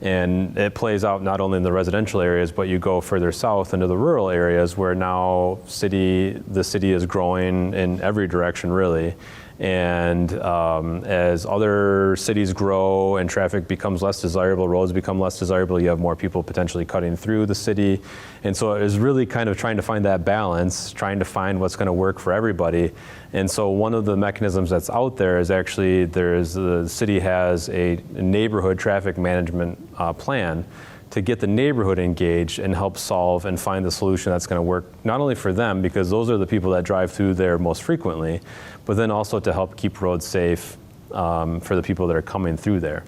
And it plays out not only in the residential areas, but you go further south into the rural areas where now the city is growing in every direction, really. And as other cities grow and traffic becomes less desirable, roads become less desirable, you have more people potentially cutting through the city. And so it is really kind of trying to find that balance, trying to find what's going to work for everybody. And so one of the mechanisms that's out there is actually the city has a neighborhood traffic management plan to get the neighborhood engaged and help solve and find the solution that's going to work not only for them, because those are the people that drive through there most frequently, but then also to help keep roads safe for the people that are coming through there.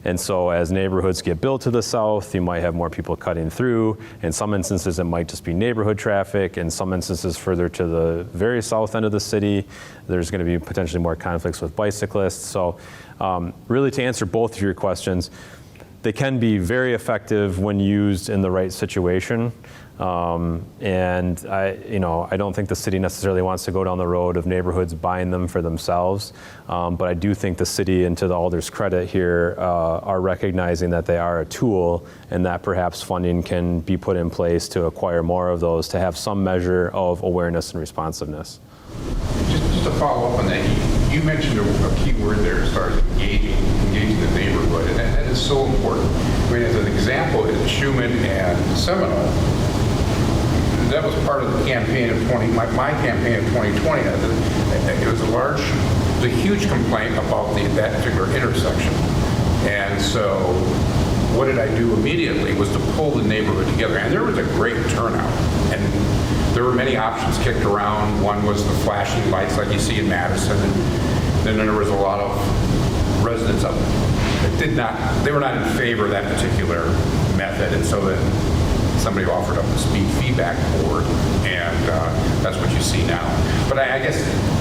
And so as neighborhoods get built to the south, you might have more people cutting through. In some instances, it might just be neighborhood traffic. In some instances, further to the very south end of the city, there's going to be potentially more conflicts with bicyclists. So really, to answer both of your questions, they can be very effective when used in the right situation. And I don't think the city necessarily wants to go down the road of neighborhoods buying them for themselves. But I do think the city, and to the Alder's credit here, are recognizing that they are a tool and that perhaps funding can be put in place to acquire more of those, to have some measure of awareness and responsiveness. Just to follow up on that, you mentioned a key word there as far as engaging the neighborhood, and that is so important. I mean, as an example, in Schumann and Seminole, that was part of the campaign of my campaign of 2020. It was a huge complaint about that particular intersection. And so what did I do immediately was to pull the neighborhood together. And there was a great turnout. And there were many options kicked around. One was the flashing lights like you see in Madison. And then there was a lot of residents up that they were not in favor of that particular method. And so then somebody offered up the speed feedback board, and that's what you see now. But I guess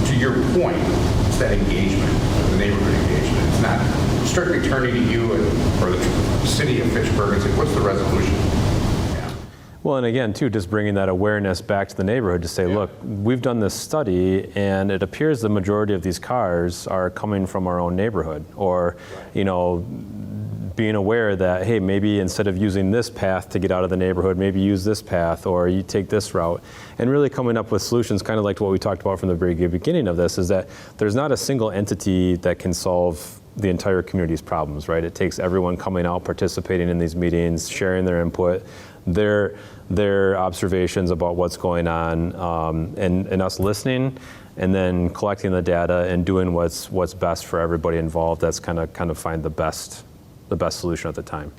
to your point, it's that engagement, the neighborhood engagement. It's not strictly turning to you or the city of Fitchburg and saying, what's the resolution? Yeah. Well, and again, too, just bringing that awareness back to the neighborhood to say, look, we've done this study, and it appears the majority of these cars are coming from our own neighborhood, or, being aware that, hey, maybe instead of using this path to get out of the neighborhood, maybe use this path, or you take this route, and really coming up with solutions, kind of like what we talked about from the very beginning of this, is that there's not a single entity that can solve the entire community's problems, right? It takes everyone coming out, participating in these meetings, sharing their input, their observations about what's going on, and us listening, and then collecting the data and doing what's best for everybody involved. That's kind of find the best solution at the time.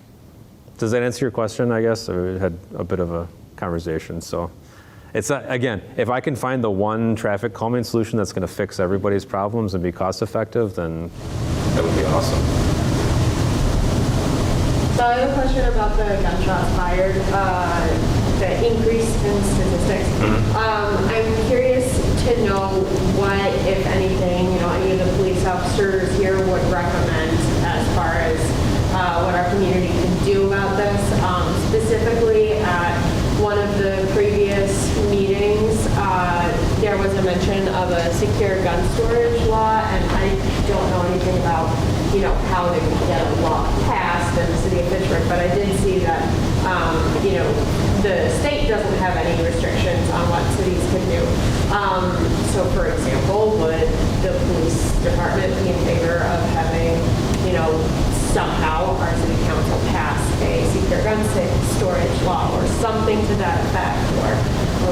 Does that answer your question, I guess? I had a bit of a conversation. So It's not, again, if I can find the one traffic calming solution that's going to fix everybody's problems and be cost effective, then that would be awesome. So I have a question about the gunshots fired, the increase in statistics. I'm curious to know what, if anything, any of the police officers here would recommend as far as what our community can do about this. Specifically, at one of the previous meetings, there was a mention of a secure gun storage law, and I don't know anything about, how they can get a law passed in the city of Fitchburg, but I did see that, the state doesn't have any restrictions on what cities can do. So, for example, would the police department be in favor of having, somehow our city council pass a secure gun storage law or something to that effect, or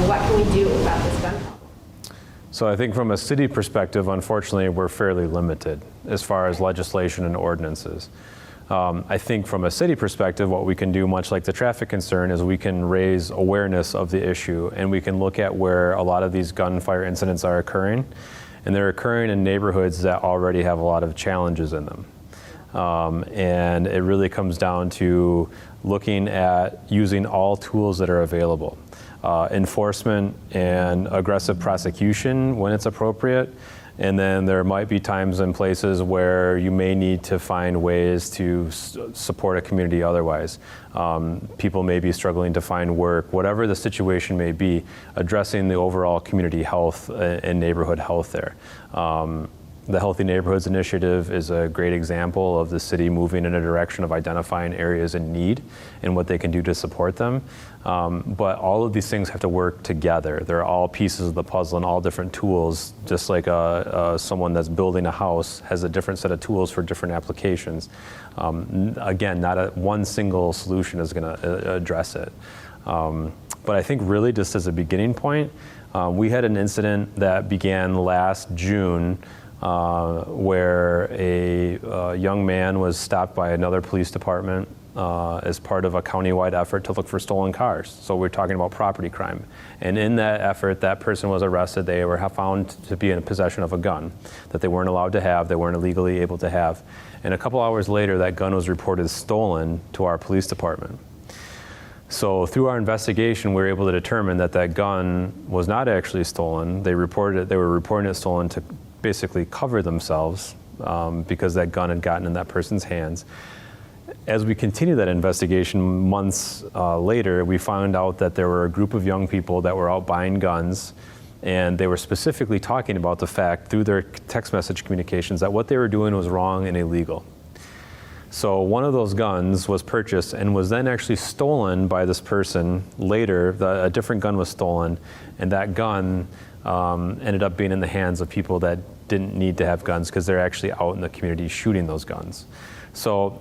what can we do about this gun problem? So I think from a city perspective, unfortunately, we're fairly limited as far as legislation and ordinances. I think from a city perspective, what we can do, much like the traffic concern, is we can raise awareness of the issue, and we can look at where a lot of these gunfire incidents are occurring, and they're occurring in neighborhoods that already have a lot of challenges in them. And it really comes down to looking at using all tools that are available. Enforcement and aggressive prosecution when it's appropriate. And then there might be times and places where you may need to find ways to support a community otherwise. People may be struggling to find work, whatever the situation may be, addressing the overall community health and neighborhood health there. The Healthy Neighborhoods Initiative is a great example of the city moving in a direction of identifying areas in need and what they can do to support them. But all of these things have to work together. They're all pieces of the puzzle and all different tools, just like someone that's building a house has a different set of tools for different applications. Again, not one single solution is going to address it. But I think really just as a beginning point, we had an incident that began last June where a young man was stopped by another police department as part of a countywide effort to look for stolen cars. So we're talking about property crime. And in that effort, that person was arrested. They were found to be in possession of a gun that they weren't allowed to have, they weren't legally able to have. And a couple hours later, that gun was reported stolen to our police department. So through our investigation, we were able to determine that that gun was not actually stolen. They were reporting it stolen to basically cover themselves because that gun had gotten in that person's hands. As we continued that investigation months later, we found out that there were a group of young people that were out buying guns, and they were specifically talking about the fact through their text message communications that what they were doing was wrong and illegal. So one of those guns was purchased and was then actually stolen by this person later. A different gun was stolen, and that gun ended up being in the hands of people that didn't need to have guns because they're actually out in the community shooting those guns. So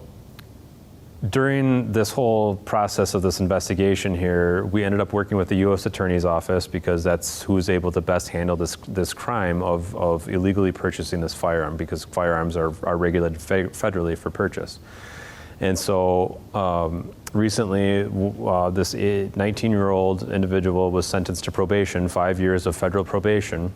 during this whole process of this investigation here, we ended up working with the U.S. Attorney's Office because that's who's able to best handle this crime of illegally purchasing this firearm, because firearms are regulated federally for purchase. And so recently, this 19-year-old individual was sentenced to probation, 5 years of federal probation.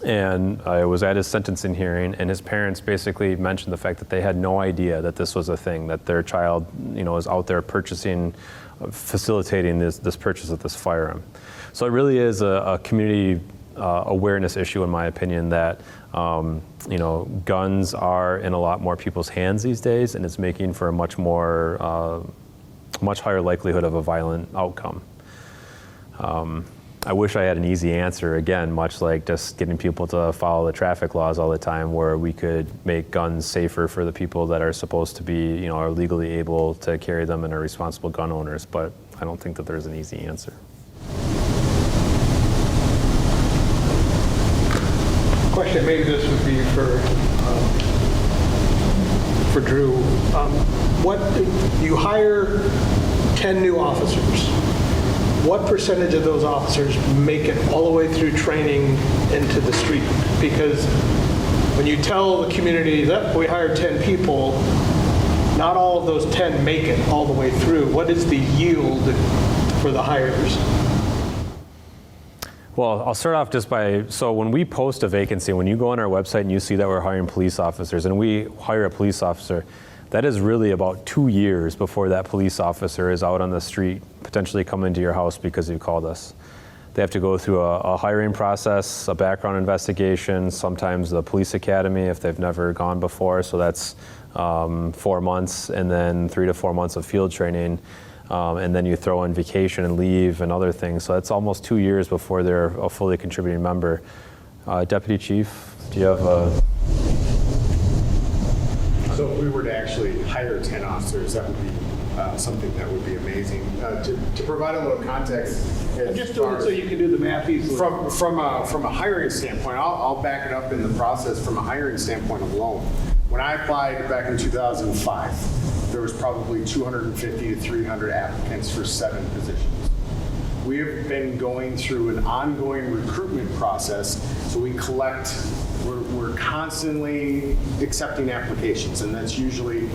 And I was at his sentencing hearing, and his parents basically mentioned the fact that they had no idea that this was a thing, that their child, is out there facilitating this purchase of this firearm. So it really is a community awareness issue, in my opinion, that guns are in a lot more people's hands these days, and it's making for a much higher likelihood of a violent outcome. I wish I had an easy answer, again, much like just getting people to follow the traffic laws all the time, where we could make guns safer for the people that are supposed to be, are legally able to carry them and are responsible gun owners, but I don't think that there's an easy answer. Question, maybe this would be for Drew. You hire 10 new officers. What percentage of those officers make it all the way through training into the street? Because when you tell the community that we hired 10 people, not all of those 10 make it all the way through. What is the yield for the hires? Well, I'll start off just by, so when we post a vacancy, when you go on our website and you see that we're hiring police officers, and we hire a police officer, that is really about 2 years before that police officer is out on the street, potentially coming to your house because you called us. They have to go through a hiring process, a background investigation, sometimes the police academy if they've never gone before, so that's 4 months, and then 3 to 4 months of field training, and then you throw in vacation and leave and other things, so that's almost 2 years before they're a fully contributing member. Deputy Chief, do you have a... So if we were to actually hire 10 officers, that would be something that would be amazing. To provide a little context, I'm just doing it so you can do the math easily. From a hiring standpoint, I'll back it up in the process from a hiring standpoint alone. When I applied back in 2005, there was probably 250 to 300 applicants for 7 positions. We have been going through an ongoing recruitment process, so we collect, we're constantly accepting applications, and that's usually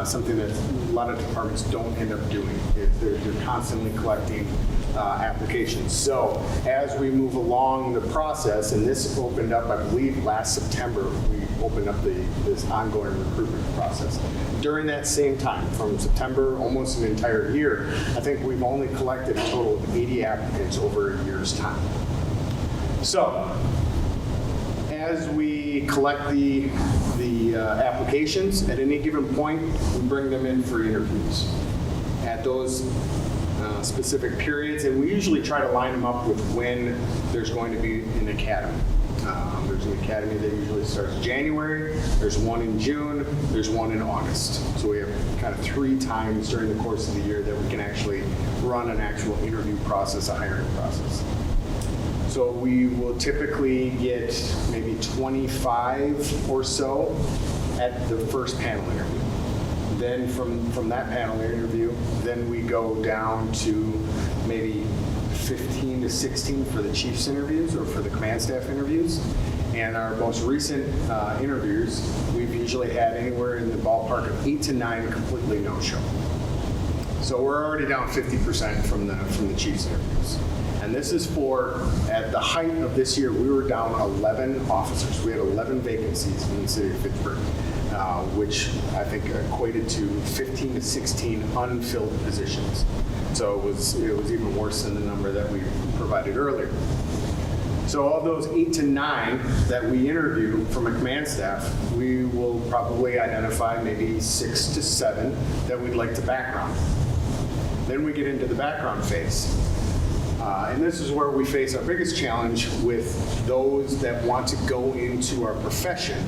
something that a lot of departments don't end up doing. They're constantly collecting applications. So as we move along the process, and this opened up, I believe, last September, we opened up this ongoing recruitment process. During that same time, from September, almost an entire year, I think we've only collected a total of 80 applicants over a year's time. So as we collect the applications, at any given point, we bring them in for interviews. At those specific periods, and we usually try to line them up with when there's going to be an academy. There's an academy that usually starts January, there's one in June, there's one in August. So we have kind of 3 times during the course of the year that we can actually run an actual interview process, a hiring process. So we will typically get maybe 25 or so at the first panel interview. Then from that panel interview, then we go down to maybe 15 to 16 for the chief's interviews or for the command staff interviews. And our most recent interviews, we've usually had anywhere in the ballpark of 8 to 9 completely no-show. So we're already down 50% from the chief's interviews. And this is for, at the height of this year, we were down 11 officers. We had 11 vacancies in the city of Fitchburg, which I think equated to 15 to 16 unfilled positions. So it was even worse than the number that we provided earlier. So of those 8 to 9 that we interview from a command staff, we will probably identify maybe 6 to 7 that we'd like to background. Then we get into the background phase. And this is where we face our biggest challenge with those that want to go into our profession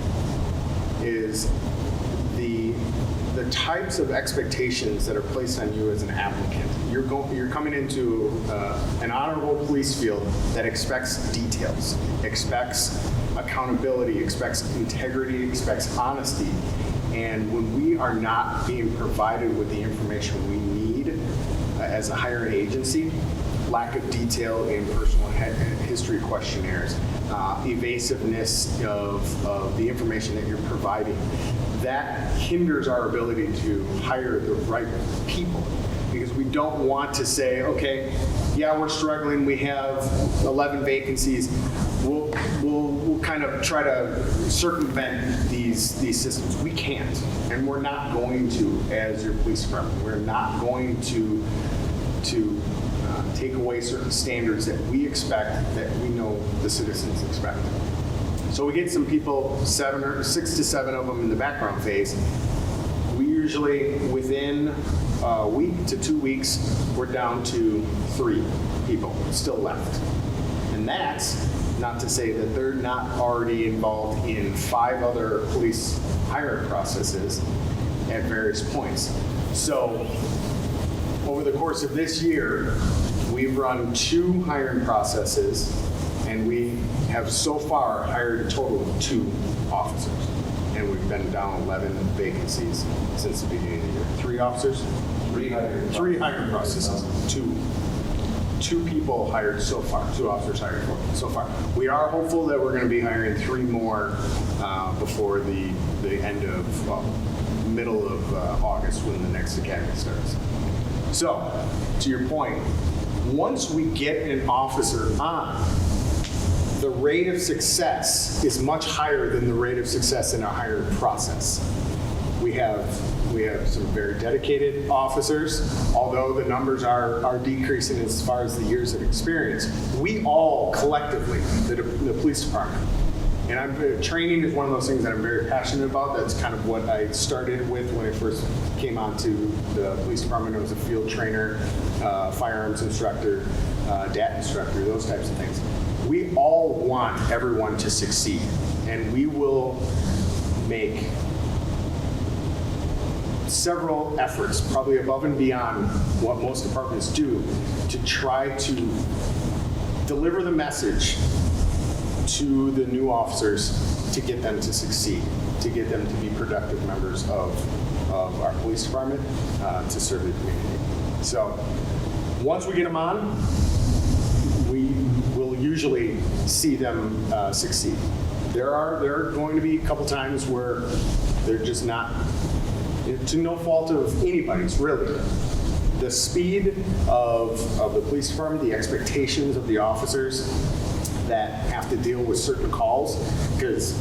is the types of expectations that are placed on you as an applicant. You're coming into an honorable police field that expects details, expects accountability, expects integrity, expects honesty. And when we are not being provided with the information we need as a hiring agency, lack of detail in personal history questionnaires, evasiveness of the information that you're providing, that hinders our ability to hire the right people. Because we don't want to say, okay, yeah, we're struggling, we have 11 vacancies, we'll kind of try to circumvent these systems. We can't, and we're not going to as your police department. We're not going to take away certain standards that we expect, that we know the citizens expect. So we get some people, 6 to 7 of them in the background phase. We usually, within a week to 2 weeks, we're down to 3 people still left. And that's not to say that they're not already involved in 5 other police hiring processes at various points. So over the course of this year, we've run 2 hiring processes, and we have so far hired a total of 2 officers. And we've been down 11 vacancies since the beginning of the year. 3 officers? 3 hiring processes. 2 people hired so far, 2 officers hired so far. We are hopeful that we're going to be hiring 3 more before the end of, well, middle of August when the next academy starts. So, to your point, Once we get an officer on, the rate of success is much higher than the rate of success in our hiring process. We have some very dedicated officers, although the numbers are decreasing as far as the years of experience. We all collectively, the police department, and training is one of those things that I'm very passionate about. That's kind of what I started with when I first came onto the police department. I was a field trainer, firearms instructor, DAT instructor, those types of things. We all want everyone to succeed, and we will make several efforts, probably above and beyond what most departments do, to try to deliver the message to the new officers to get them to succeed, to get them to be productive members of our police department, to serve the community. So once we get them on, we will usually see them succeed. There are going to be a couple times where they're just not, to no fault of anybody's, really. The speed of the police department, the expectations of the officers that have to deal with certain calls, because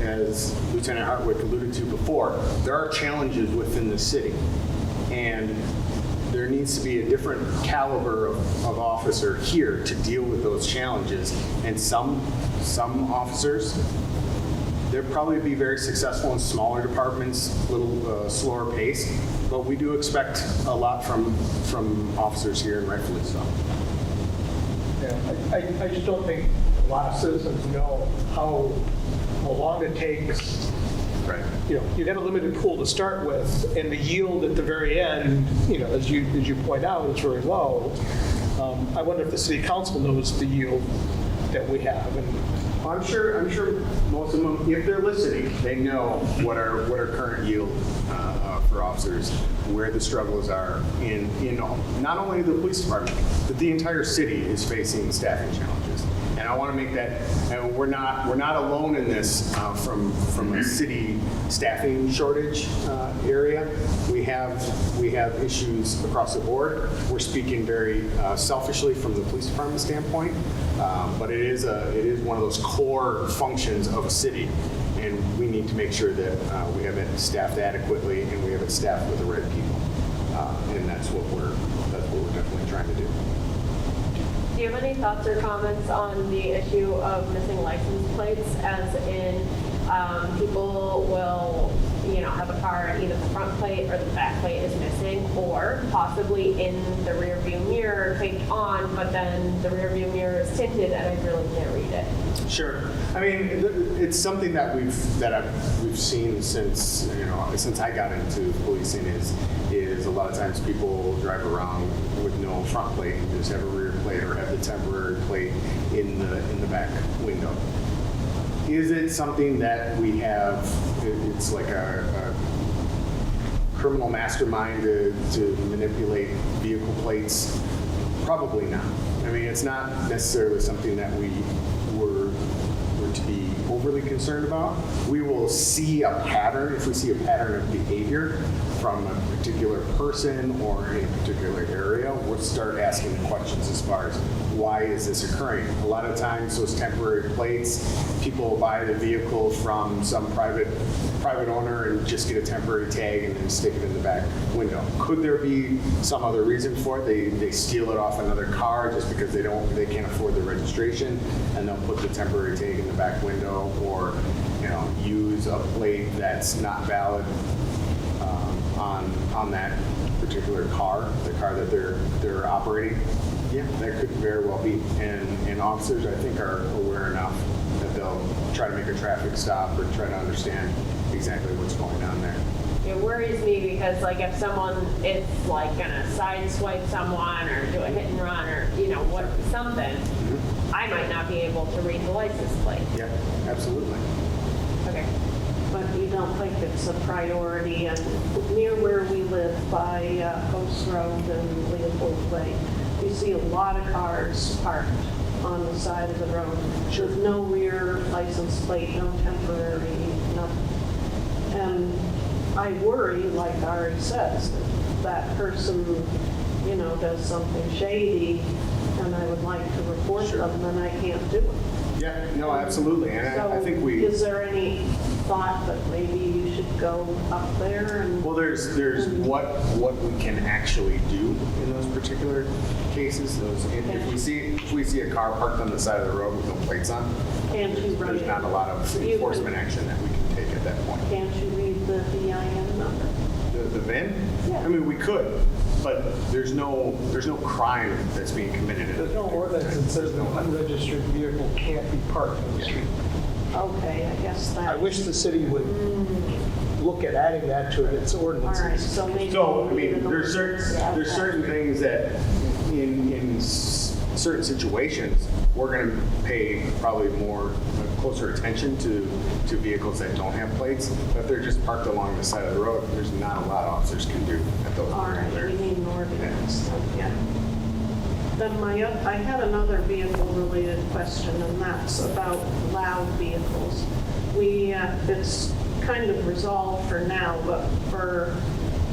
as Lieutenant Hartwick alluded to before, there are challenges within the city, and there needs to be a different caliber of officer here to deal with those challenges. And some officers, they'll probably be very successful in smaller departments, a little slower paced, but we do expect a lot from officers here, and rightfully so. Yeah, I just don't think a lot of citizens know how long it takes. Right. You know, you got a limited pool to start with, and the yield at the very end, you know, as you point out, is very low. I wonder if the city council knows the yield that we have. And I'm sure most of them, if they're listening, they know what our current yield for officers, where the struggles are in not only the police department, but the entire city is facing staffing challenges. And I want to make that, and we're not alone in this from a city staffing shortage area. We have issues across the board. We're speaking very selfishly from the police department standpoint, but it is one of those core functions of a city, and we need to make sure that we have it staffed adequately and we have it staffed with the right people, and that's what we're definitely trying to do. Do you have any thoughts or comments on the issue of missing license plates, as in people will, have a car and either the front plate or the back plate is missing, or possibly in the rear view mirror taped on, but then the rear view mirror is tinted and I really can't read it? Sure. I mean, it's something that we've seen since I got into policing is a lot of times people drive around with no front plate and just have a rear plate or have the temporary plate in the back window. Is it something that we have? It's like a criminal mastermind to manipulate vehicle plates? Probably not. I mean, it's not necessarily something that we were to be overly concerned about. We will see a pattern. If we see a pattern of behavior from a particular person or in a particular area, we'll start asking questions as far as why is this occurring. A lot of times those temporary plates, people buy the vehicle from some private owner and just get a temporary tag and then stick it in the back window. Could there be some other reason for it? They steal it off another car just because they can't afford the registration, and they'll put the temporary tag in the back window, or use a plate that's not valid on that particular car, the car that they're operating. Yeah, that could very well be. And officers, I think, are aware enough that they'll try to make a traffic stop or try to understand exactly what's going on there. It worries me because, if someone is gonna sideswipe someone or do a hit and run or something, I might not be able to read the license plate. Yeah, absolutely. Okay. But you don't think it's a priority? And near where we live by Post Road and Leopold Way, you see a lot of cars parked on the side of the road with no rear license plate, no temporary, nothing. And I worry, like Ari says, that person does something shady, and I would like to report them, then I can't do it. Yeah, no, absolutely, and I think So is there any thought that maybe you should go up there and? well, there's what we can actually do in those particular cases. If we see a car parked on the side of the road with no plates on, Can't you write there's it? not a lot of enforcement action that we can take at that point. Can't you read the VIN number? The VIN? Yeah. I mean, we could, but there's no crime that's being committed. There's no ordinance that says an unregistered vehicle can't be parked on the street. Okay, I guess that. I wish the city would look at adding that to its ordinances. All right, so maybe. So, I mean, there's certain things that in certain situations, we're going to pay probably closer attention to vehicles that don't have plates. But if they're just parked along the side of the road, there's not a lot officers can do at those. All right, we need an ordinance, yeah. Then I had another vehicle-related question, and that's about loud vehicles. It's kind of resolved for now, but for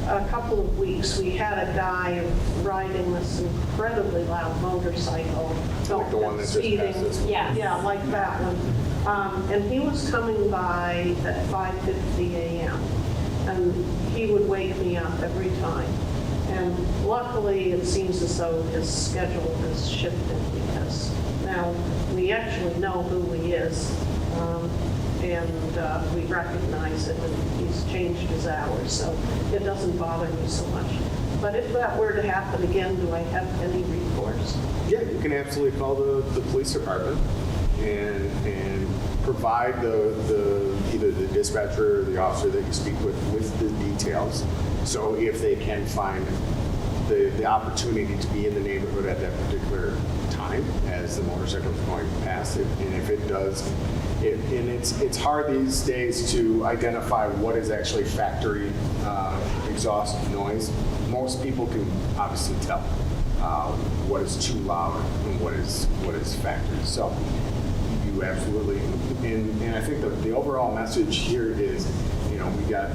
a couple of weeks, we had a guy riding this incredibly loud motorcycle. Like the one that just speeding. passed us. Yeah, like that one. And he was coming by at 5:50 a.m. And he would wake me up every time. And luckily, it seems as though his schedule has shifted because now we actually know who he is. And we recognize it, and he's changed his hours, so it doesn't bother me so much. But if that were to happen again, do I have any recourse? Yeah, you can absolutely call the police department and provide either the dispatcher or the officer that you speak with the details. So if they can find the opportunity to be in the neighborhood at that particular time as the motorcycle is going past it, and if it does, and it's hard these days to identify what is actually factory exhaust noise. Most people can obviously tell what is too loud and what is factory. So you absolutely, and I think the overall message here is, we got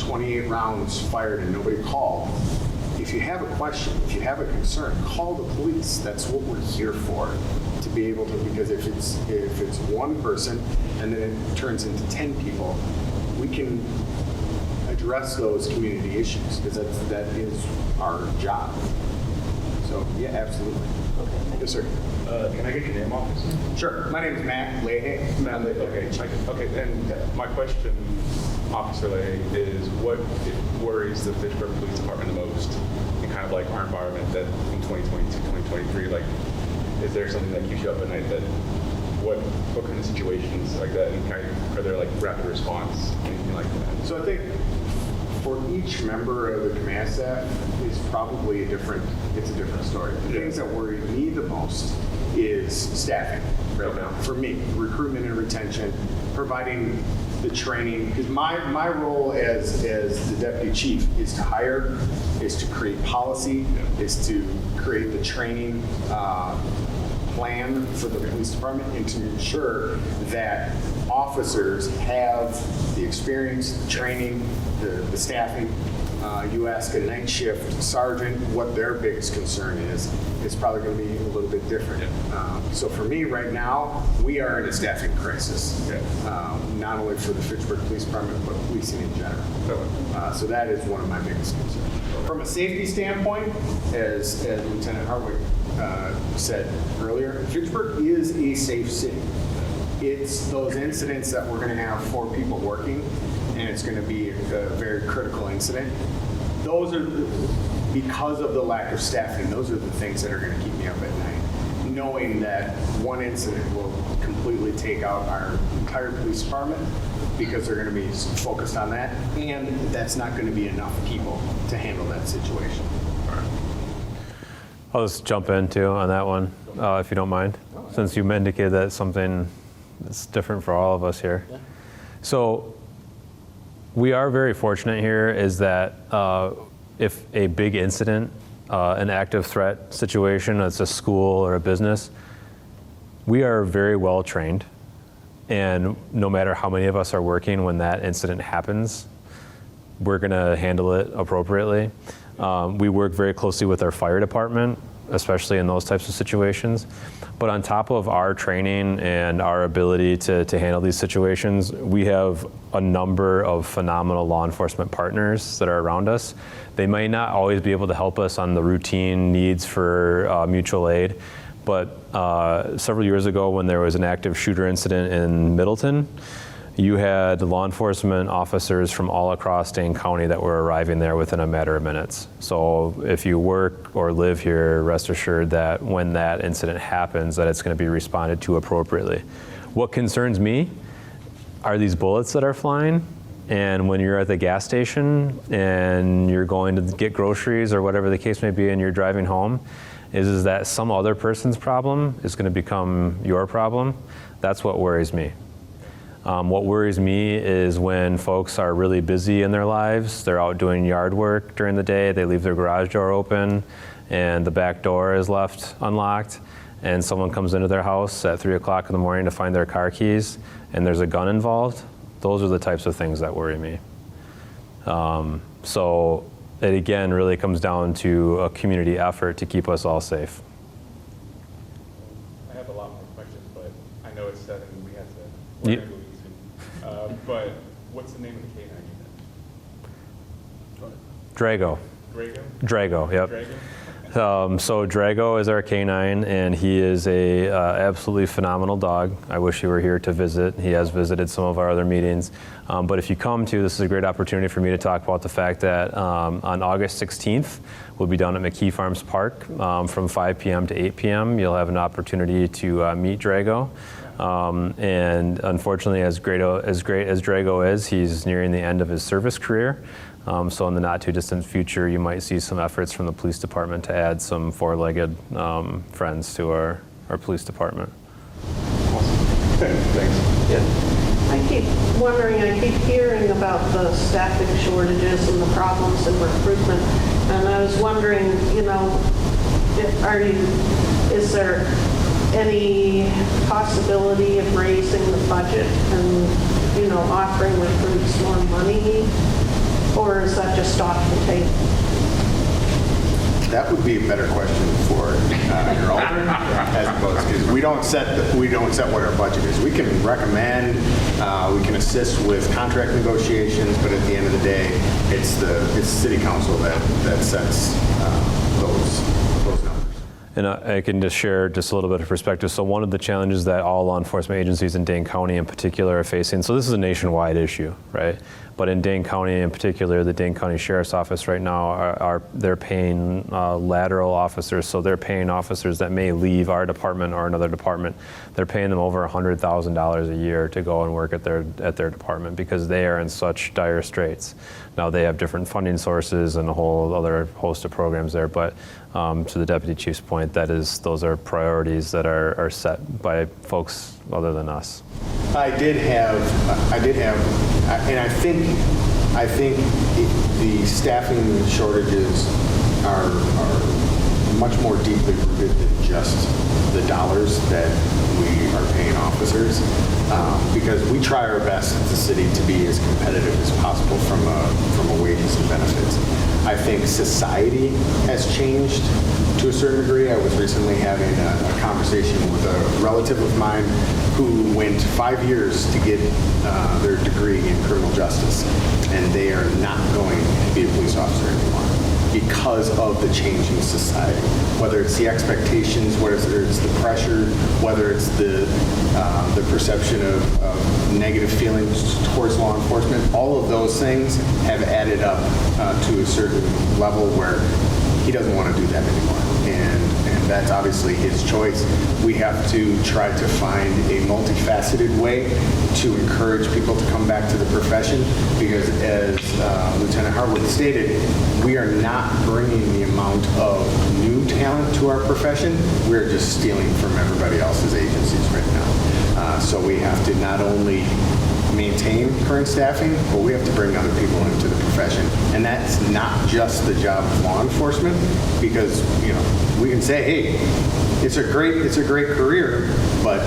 28 rounds fired and nobody called. If you have a question, if you have a concern, call the police. That's what we're here for, to be able to, because if it's one person and then it turns into 10 people, we can address those community issues because that is our job. So yeah, absolutely. Yes, sir. Can I get your name, officer? Sure. My name is Matt Laha. Matt Laha. Okay. And my question, Officer Laha, is what worries the Fitchburg Police Department the most in kind of like our environment that in 2022, 2023, like, is there something that keeps you up at night that, what kind of situations like that, and are there like rapid response, anything like that? So I think for each member of the command staff is probably a different story. The things that worry me the most is staffing right now. For me, recruitment and retention, providing the training, because my role as the deputy chief is to hire, is to create policy, is to create the training plan for the police department, and to ensure that officers have the experience, the training, the staffing. You ask a night shift sergeant what their biggest concern is, it's probably going to be a little bit different. So for me right now, we are in a staffing crisis, not only for the Fitchburg Police Department, but policing in general. So that is one of my biggest concerns. From a safety standpoint, as Lieutenant Hartwick said earlier, Fitchburg is a safe city. It's those incidents that we're going to have 4 people working, and it's going to be a very critical incident. Those are, because of the lack of staffing, those are the things that are going to keep me up at night. Knowing that one incident will completely take out our entire police department because they're going to be focused on that, and that's not going to be enough people to handle that situation. I'll just jump in too on that one, if you don't mind, since you indicated that something that's different for all of us here. So we are very fortunate here is that if a big incident, an active threat situation, it's a school or a business, we are very well trained. And no matter how many of us are working when that incident happens, we're going to handle it appropriately. We work very closely with our fire department, especially in those types of situations. But on top of our training and our ability to handle these situations, we have a number of phenomenal law enforcement partners that are around us. They may not always be able to help us on the routine needs for mutual aid, but several years ago when there was an active shooter incident in Middleton, you had law enforcement officers from all across Dane County that were arriving there within a matter of minutes. So if you work or live here, rest assured that when that incident happens, that it's going to be responded to appropriately. What concerns me are these bullets that are flying, and when you're at the gas station and you're going to get groceries or whatever the case may be and you're driving home, is that some other person's problem is going to become your problem. That's what worries me. What worries me is when folks are really busy in their lives, they're out doing yard work during the day, they leave their garage door open and the back door is left unlocked, and someone comes into their house at 3 o'clock in the morning to find their car keys and there's a gun involved. Those are the types of things that worry me. So it again really comes down to a community effort to keep us all safe. I have a lot more questions, but I know it's 7 and we have to. You- But what's the name of the canine unit? Drago. Drago? Drago, yep. Drago? So Drago is our canine, and he is a absolutely phenomenal dog. I wish he were here to visit. He has visited some of our other meetings. But if you come to, this is a great opportunity for me to talk about the fact that on August 16th, we'll be down at McKee Farms Park from 5 p.m. to 8 p.m. You'll have an opportunity to meet Drago. And unfortunately, as great as Drago is, he's nearing the end of his service career. So in the not too distant future, you might see some efforts from the police department to add some four-legged friends to our police department. Thanks. I keep wondering, I keep hearing about the staffing shortages and the problems in recruitment, and I was wondering, is there any possibility of raising the budget and, offering recruits more money, or is that just off the table? That would be a better question for your alder, as opposed to, we don't set what our budget is. We can recommend, we can assist with contract negotiations, but at the end of the day, it's city council that sets those numbers. And I can just share just a little bit of perspective. So one of the challenges that all law enforcement agencies in Dane County in particular are facing, so this is a nationwide issue, right? But in Dane County in particular, the Dane County Sheriff's Office right now, they're paying lateral officers, so they're paying officers that may leave our department or another department. They're paying them over $100,000 a year to go and work at their department because they are in such dire straits. Now they have different funding sources and a whole other host of programs there, but to the Deputy Chief's point, those are priorities that are set by folks other than us. I did have, and I think the staffing shortages are much more deeply rooted than just the dollars that we are paying officers, because we try our best as a city to be as competitive as possible from a wages and benefits. I think society has changed to a certain degree. I was recently having a conversation with a relative of mine who went 5 years to get their degree in criminal justice, and they are not going to be a police officer anymore because of the changing society. Whether it's the expectations, whether it's the pressure, whether it's the perception of negative feelings towards law enforcement, all of those things have added up to a certain level where he doesn't want to do that anymore. And that's obviously his choice. We have to try to find a multifaceted way to encourage people to come back to the profession, because as Lieutenant Hartwick stated, we are not bringing the amount of new talent to our profession. We're just stealing from everybody else's agencies right now. So we have to not only maintain current staffing, but we have to bring other people into the profession. And that's not just the job of law enforcement, because we can say, hey, it's a great career, but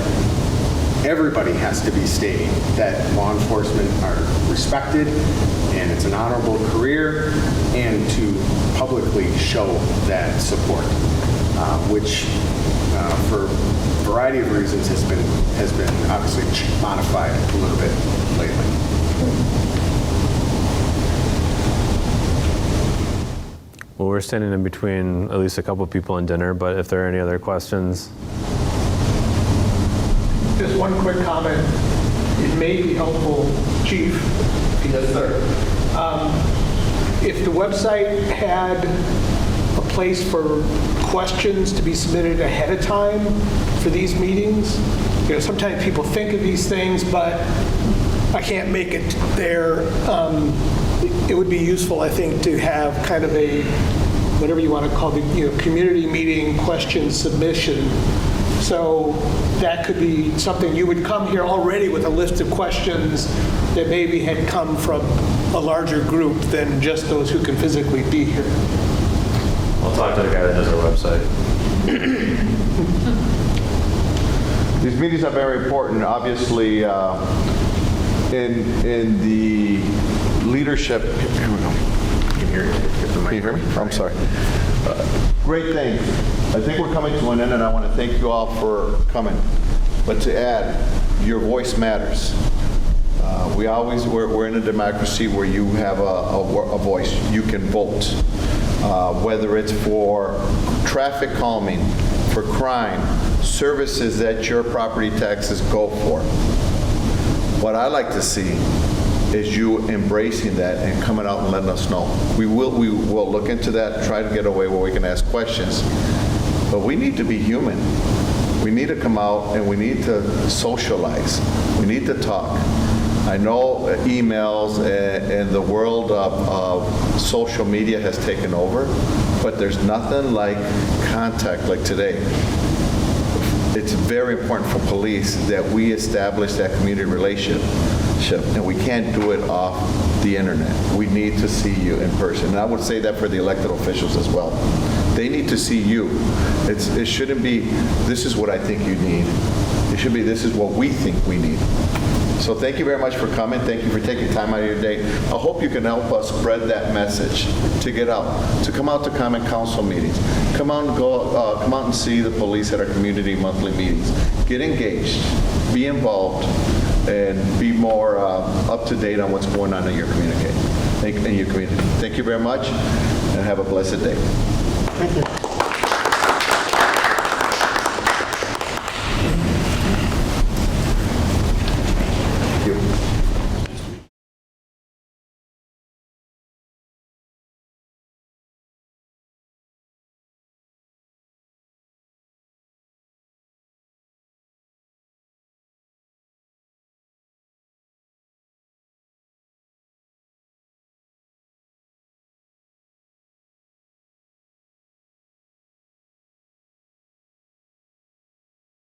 everybody has to be stating that law enforcement are respected and it's an honorable career, and to publicly show that support, which for a variety of reasons has been obviously modified a little bit lately. Well, we're standing in between at least a couple people in dinner, but if there are any other questions. Just one quick comment. It may be helpful, Chief. Yes, sir. If the website had a place for questions to be submitted ahead of time for these meetings, sometimes people think of these things, but I can't make it there. It would be useful, I think, to have kind of a, whatever you want to call the, community meeting question submission. So that could be something, you would come here already with a list of questions that maybe had come from a larger group than just those who can physically be here. I'll talk to the guy that does our website. These meetings are very important. Obviously, in the leadership. Here we go. Can you hear me? I'm sorry. Great thing. I think we're coming to an end, and I want to thank you all for coming. But to add, your voice matters. We're in a democracy where you have a voice. You can vote, whether it's for traffic calming, for crime, services that your property taxes go for. What I like to see is you embracing that and coming out and letting us know. We will look into that, try to get away where we can ask questions. But we need to be human. We need to come out and we need to socialize. We need to talk. I know emails and the world of social media has taken over, but there's nothing like contact like today. It's very important for police that we establish that community relationship, and we can't do it off the internet. We need to see you in person. And I would say that for the elected officials as well. They need to see you. It shouldn't be, this is what I think you need. It should be, this is what we think we need. So thank you very much for coming. Thank you for taking time out of your day. I hope you can help us spread that message to get out, to come out to common council meetings. Come out and see the police at our community monthly meetings. Get engaged, be involved, and be more up to date on what's going on in your community. Thank you very much, and have a blessed day.